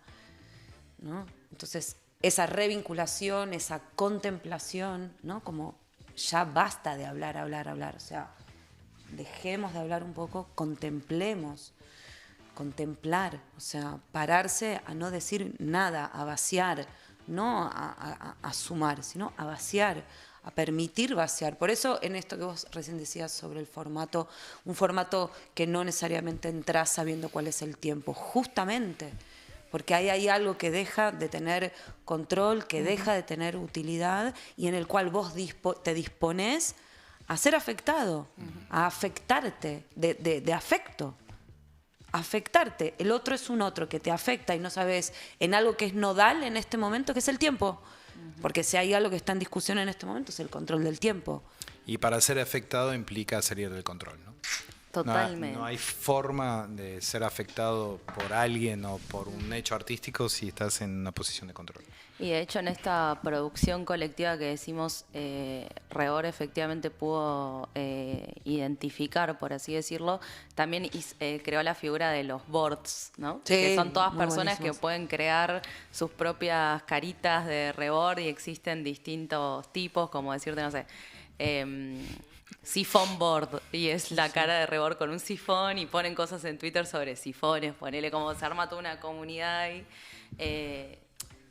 ¿no? Entonces, esa revinculación, esa contemplación, ¿no? Como ya basta de hablar. O sea, dejemos de hablar un poco, contemplemos. Contemplar, o sea, pararse a no decir nada, a vaciar, no a sumar, sino a vaciar, a permitir vaciar. Por eso en esto que vos recién decías sobre el formato, un formato que no necesariamente entras sabiendo cuál es el tiempo, justamente, porque ahí hay algo que deja de tener control, que deja de tener utilidad y en el cual vos te disponés a ser afectado, a afectarte de afecto. Afectarte. El otro es un otro que te afecta y no sabes en algo que es nodal en este momento, que es el tiempo. Porque si hay algo que está en discusión en este momento es el control del tiempo. Y para ser afectado implica salir del control, ¿no? Totalmente. No hay forma de ser afectado por alguien o por un hecho artístico si estás en una posición de control. Y de hecho en esta producción colectiva que decimos, Rebord efectivamente pudo identificar, por así decirlo, también creó la figura de los boards, ¿no? Sí, que son todas muy personas buenísimos. que pueden crear sus propias caritas de Rebord y existen distintos tipos, como decirte, no sé, sifón board, y es la cara de Rebord con un sifón y ponen cosas en Twitter sobre sifones, ponele como se arma toda una comunidad ahí.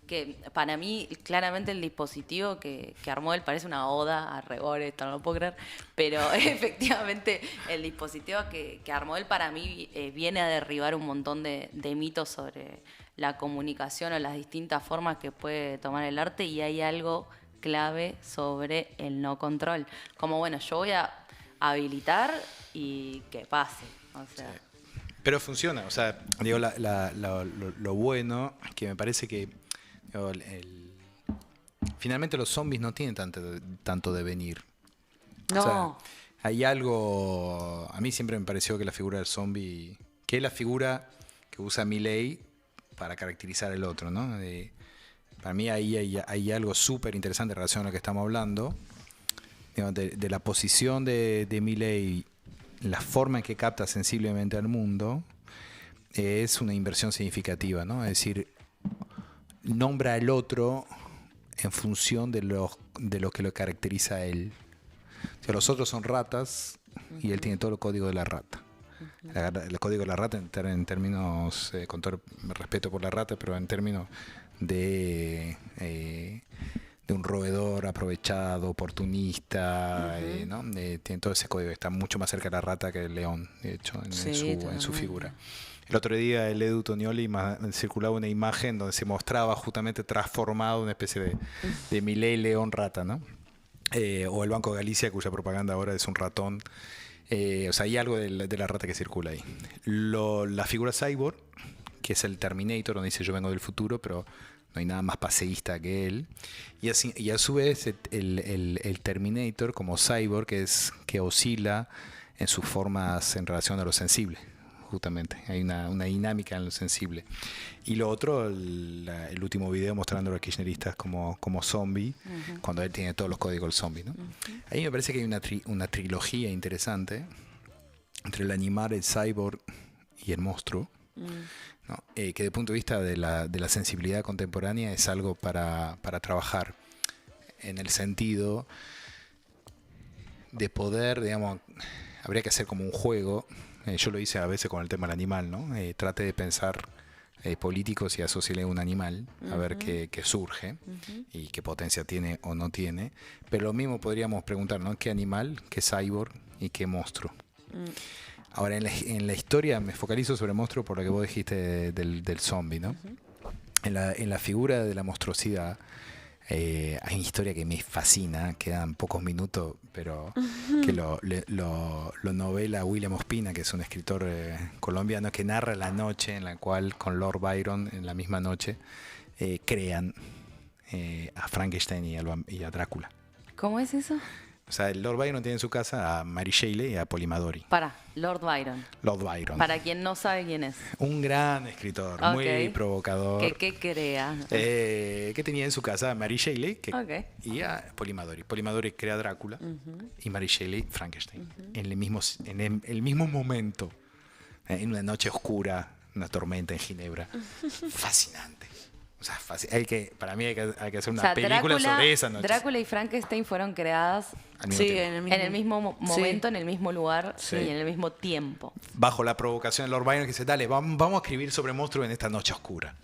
Que para mí, claramente el dispositivo que armó él parece una oda a Rebord, esto no lo puedo creer, pero efectivamente el dispositivo que armó él para mí viene a derribar un montón de mitos sobre la comunicación o las distintas formas que puede tomar el arte, y hay algo clave sobre el no control. Como, bueno, yo voy a habilitar y que pase. O sea. Sí. Pero funciona, o sea, digo, lo bueno, que me parece que digo, finalmente los zombies no tienen tanto devenir. No. O sea, hay algo, a mí siempre me pareció que la figura del zombie, que es la figura que usa Milei para caracterizar al otro, ¿no? Para mí ahí hay algo súper interesante en relación a lo que estamos hablando, digamos, de la posición de Milei, la forma en que capta sensiblemente al mundo, es una inversión significativa, ¿no? Es decir, nombra al otro en función de lo que lo caracteriza a él. O sea, los otros son ratas y él tiene todo el código de la rata. El código de la rata en términos, con todo el respeto por la rata, pero en términos de un roedor aprovechado, oportunista, ¿no? Tiene todo ese código, está mucho más cerca de la rata que el león, de hecho, en su figura. El otro día el Edu Tonioli circulaba una imagen donde se mostraba justamente transformado una especie de Milei león rata, ¿no? O el Banco de Galicia, cuya propaganda ahora es un ratón. O sea, hay algo de la rata que circula ahí. La figura Cyborg, que es el Terminator, donde dice yo vengo del futuro, pero no hay nada más paseísta que él. Y a su vez el Terminator como Cyborg, que oscila en sus formas en relación a lo sensible. Justamente, hay una dinámica en lo sensible. Y lo otro, el último video mostrando a los kirchneristas como zombie, cuando él tiene todos los códigos del zombie, ¿no? Ahí me parece que hay una trilogía interesante entre el animal, el cyborg y el monstruo, ¿no? Que desde el punto de vista de la sensibilidad contemporánea es algo para trabajar, en el sentido de poder, digamos, habría que hacer como un juego yo lo hice a veces con el tema del animal, ¿no? Trate de pensar políticos y asociarle a un animal, a ver qué surge y qué potencia tiene o no tiene. Pero lo mismo podríamos preguntar, ¿no? ¿Qué animal, qué cyborg y qué monstruo? Ahora, en la historia me focalizo sobre el monstruo por lo que vos dijiste del zombie, ¿no? En la figura de la monstruosidad hay una historia que me fascina, quedan pocos minutos, pero que lo novela William Ospina, que es un escritor colombiano, que narra la noche en la cual con Lord Byron, en la misma noche, crean a Frankenstein y a Drácula. ¿Cómo es eso? O sea, el Lord Byron tiene en su casa a Mary Shelley y a Polimadori. Lord Byron. Lord Byron. Para quien no sabe quién es. Un gran escritor, muy provocador. ¿Qué crea? Que tenía en su casa a Mary Shelley y a Polimadori. Polimadori crea Drácula y Mary Shelley Frankenstein. En el mismo momento, en una noche oscura, una tormenta en Ginebra. Fascinante. O sea, para mí hay que hacer una película sobre esa noche. Drácula y Frankenstein fueron creadas en el mismo momento, en el mismo lugar y en el mismo tiempo. Bajo la provocación de Lord Byron, que dice, dale, vamos a escribir sobre monstruos en esta noche oscura.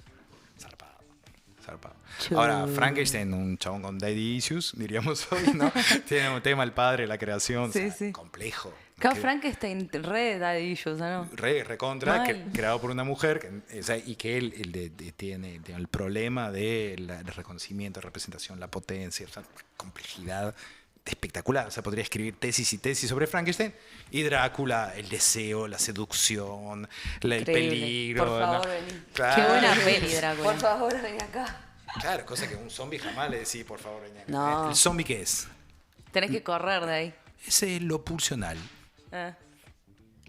Zarpado. Ahora, Frankenstein, un chabón con daddy issues, diríamos hoy, ¿no? Tiene un tema, el padre, la creación, complejo. Claro, Frankenstein, re daddy issues, ¿no? Recontra, creado por una mujer, y que él tiene el problema del reconocimiento, representación, la potencia, complejidad espectacular. O sea, podría escribir tesis y tesis sobre Frankenstein y Drácula, el deseo, la seducción, el peligro. Por favor, vení. Claro. Qué buena peli, Drácula. Por favor, vení acá. Claro, cosa que un zombie jamás le decís, por favor, vení acá. No. ¿El zombie qué es? Tenés que correr de ahí. Es lo pulsional.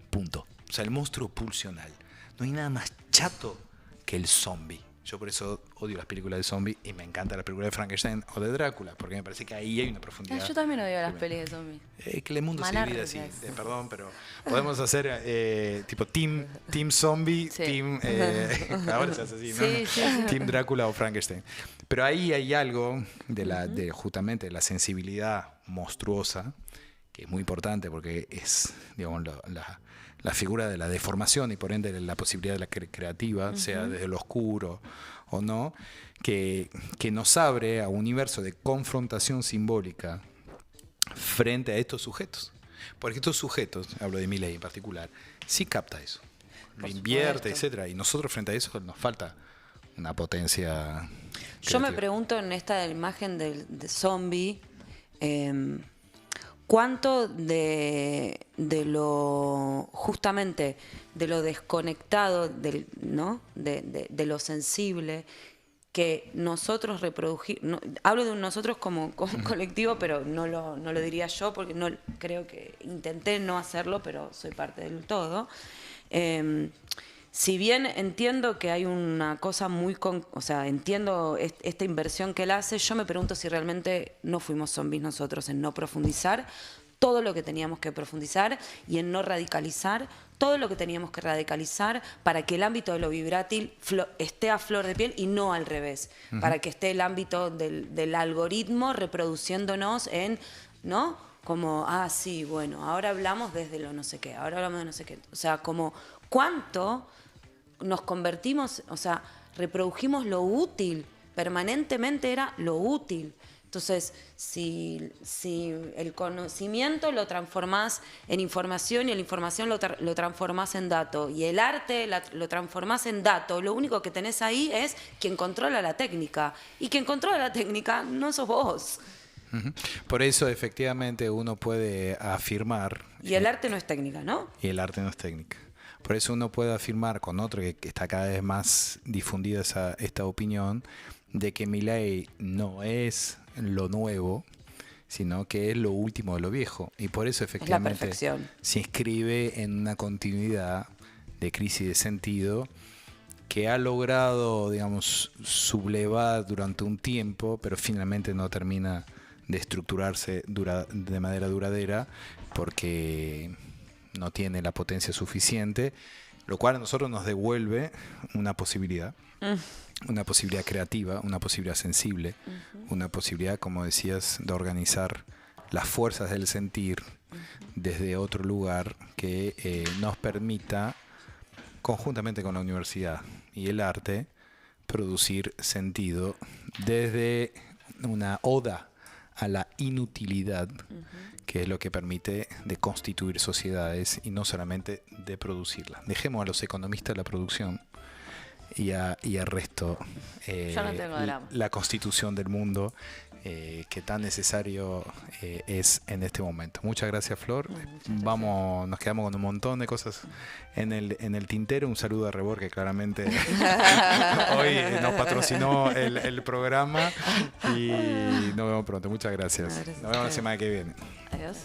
Punto. O sea, el monstruo pulsional. No hay nada más chato que el zombie. Yo por eso odio las películas de zombie y me encanta la película de Frankenstein o de Drácula, porque me parece que ahí hay una profundidad. Yo también odio las pelis de zombies. Que el mundo se divide así. Perdón, pero podemos hacer tipo team zombie, team... ahora se hace así, ¿no? Sí. Team Drácula o Frankenstein. Pero ahí hay algo de justamente la sensibilidad monstruosa, que es muy importante porque es, digamos, la figura de la deformación y por ende la posibilidad de la creativa, sea desde lo oscuro o no, que nos abre a un universo de confrontación simbólica frente a estos sujetos. Porque estos sujetos, hablo de Milei en particular, sí capta eso, lo invierte, etcétera, y nosotros frente a eso nos falta una potencia creativa. Yo me pregunto en esta imagen de zombie, ¿cuánto de lo justamente de lo desconectado ¿no? de lo sensible que nosotros reprodujimos? Hablo de un nosotros como colectivo, pero no lo diría yo porque no creo que intenté no hacerlo, pero soy parte del todo. Si bien entiendo que hay una cosa o sea, entiendo esta inversión que él hace, yo me pregunto si realmente no fuimos zombies nosotros en no profundizar todo lo que teníamos que profundizar y en no radicalizar todo lo que teníamos que radicalizar para que el ámbito de lo vibrátil esté a flor de piel y no al revés, para que esté el ámbito del algoritmo reproduciéndonos en, ¿no? Como, sí, bueno, ahora hablamos desde lo no sé qué, ahora hablamos de no sé qué. O sea, como cuánto nos convertimos, o sea, reprodujimos lo útil, permanentemente era lo útil. Entonces, si el conocimiento lo transformás en información y la información lo transformás en dato y el arte lo transformás en dato, lo único que tenés ahí es quien controla la técnica. Y quien controla la técnica no sos vos. Por eso, efectivamente, uno puede afirmar... Y el arte no es técnica, ¿no? Y el arte no es técnica. Por eso uno puede afirmar con otro que está cada vez más difundida esta opinión de que Milei no es lo nuevo, sino que es lo último de lo viejo. Y por eso efectivamente se inscribe en una continuidad de crisis de sentido que ha logrado, digamos, sublevar durante un tiempo, pero finalmente no termina de estructurarse de manera duradera porque no tiene la potencia suficiente, lo cual a nosotros nos devuelve una posibilidad. Una posibilidad creativa, una posibilidad sensible, una posibilidad, como decías, de organizar las fuerzas del sentir desde otro lugar que nos permita, conjuntamente con la universidad y el arte, producir sentido desde una oda a la inutilidad, que es lo que permite de constituir sociedades y no solamente de producirlas. Dejemos a los economistas la producción y al resto Yo no tengo drama. la constitución del mundo, que tan necesario es en este momento. Muchas gracias, Flor. Nos quedamos con un montón de cosas en el tintero. Un saludo a Rebor, que claramente hoy nos patrocinó el programa, y nos vemos pronto. Muchas gracias. Nos vemos la semana que viene. Adiós.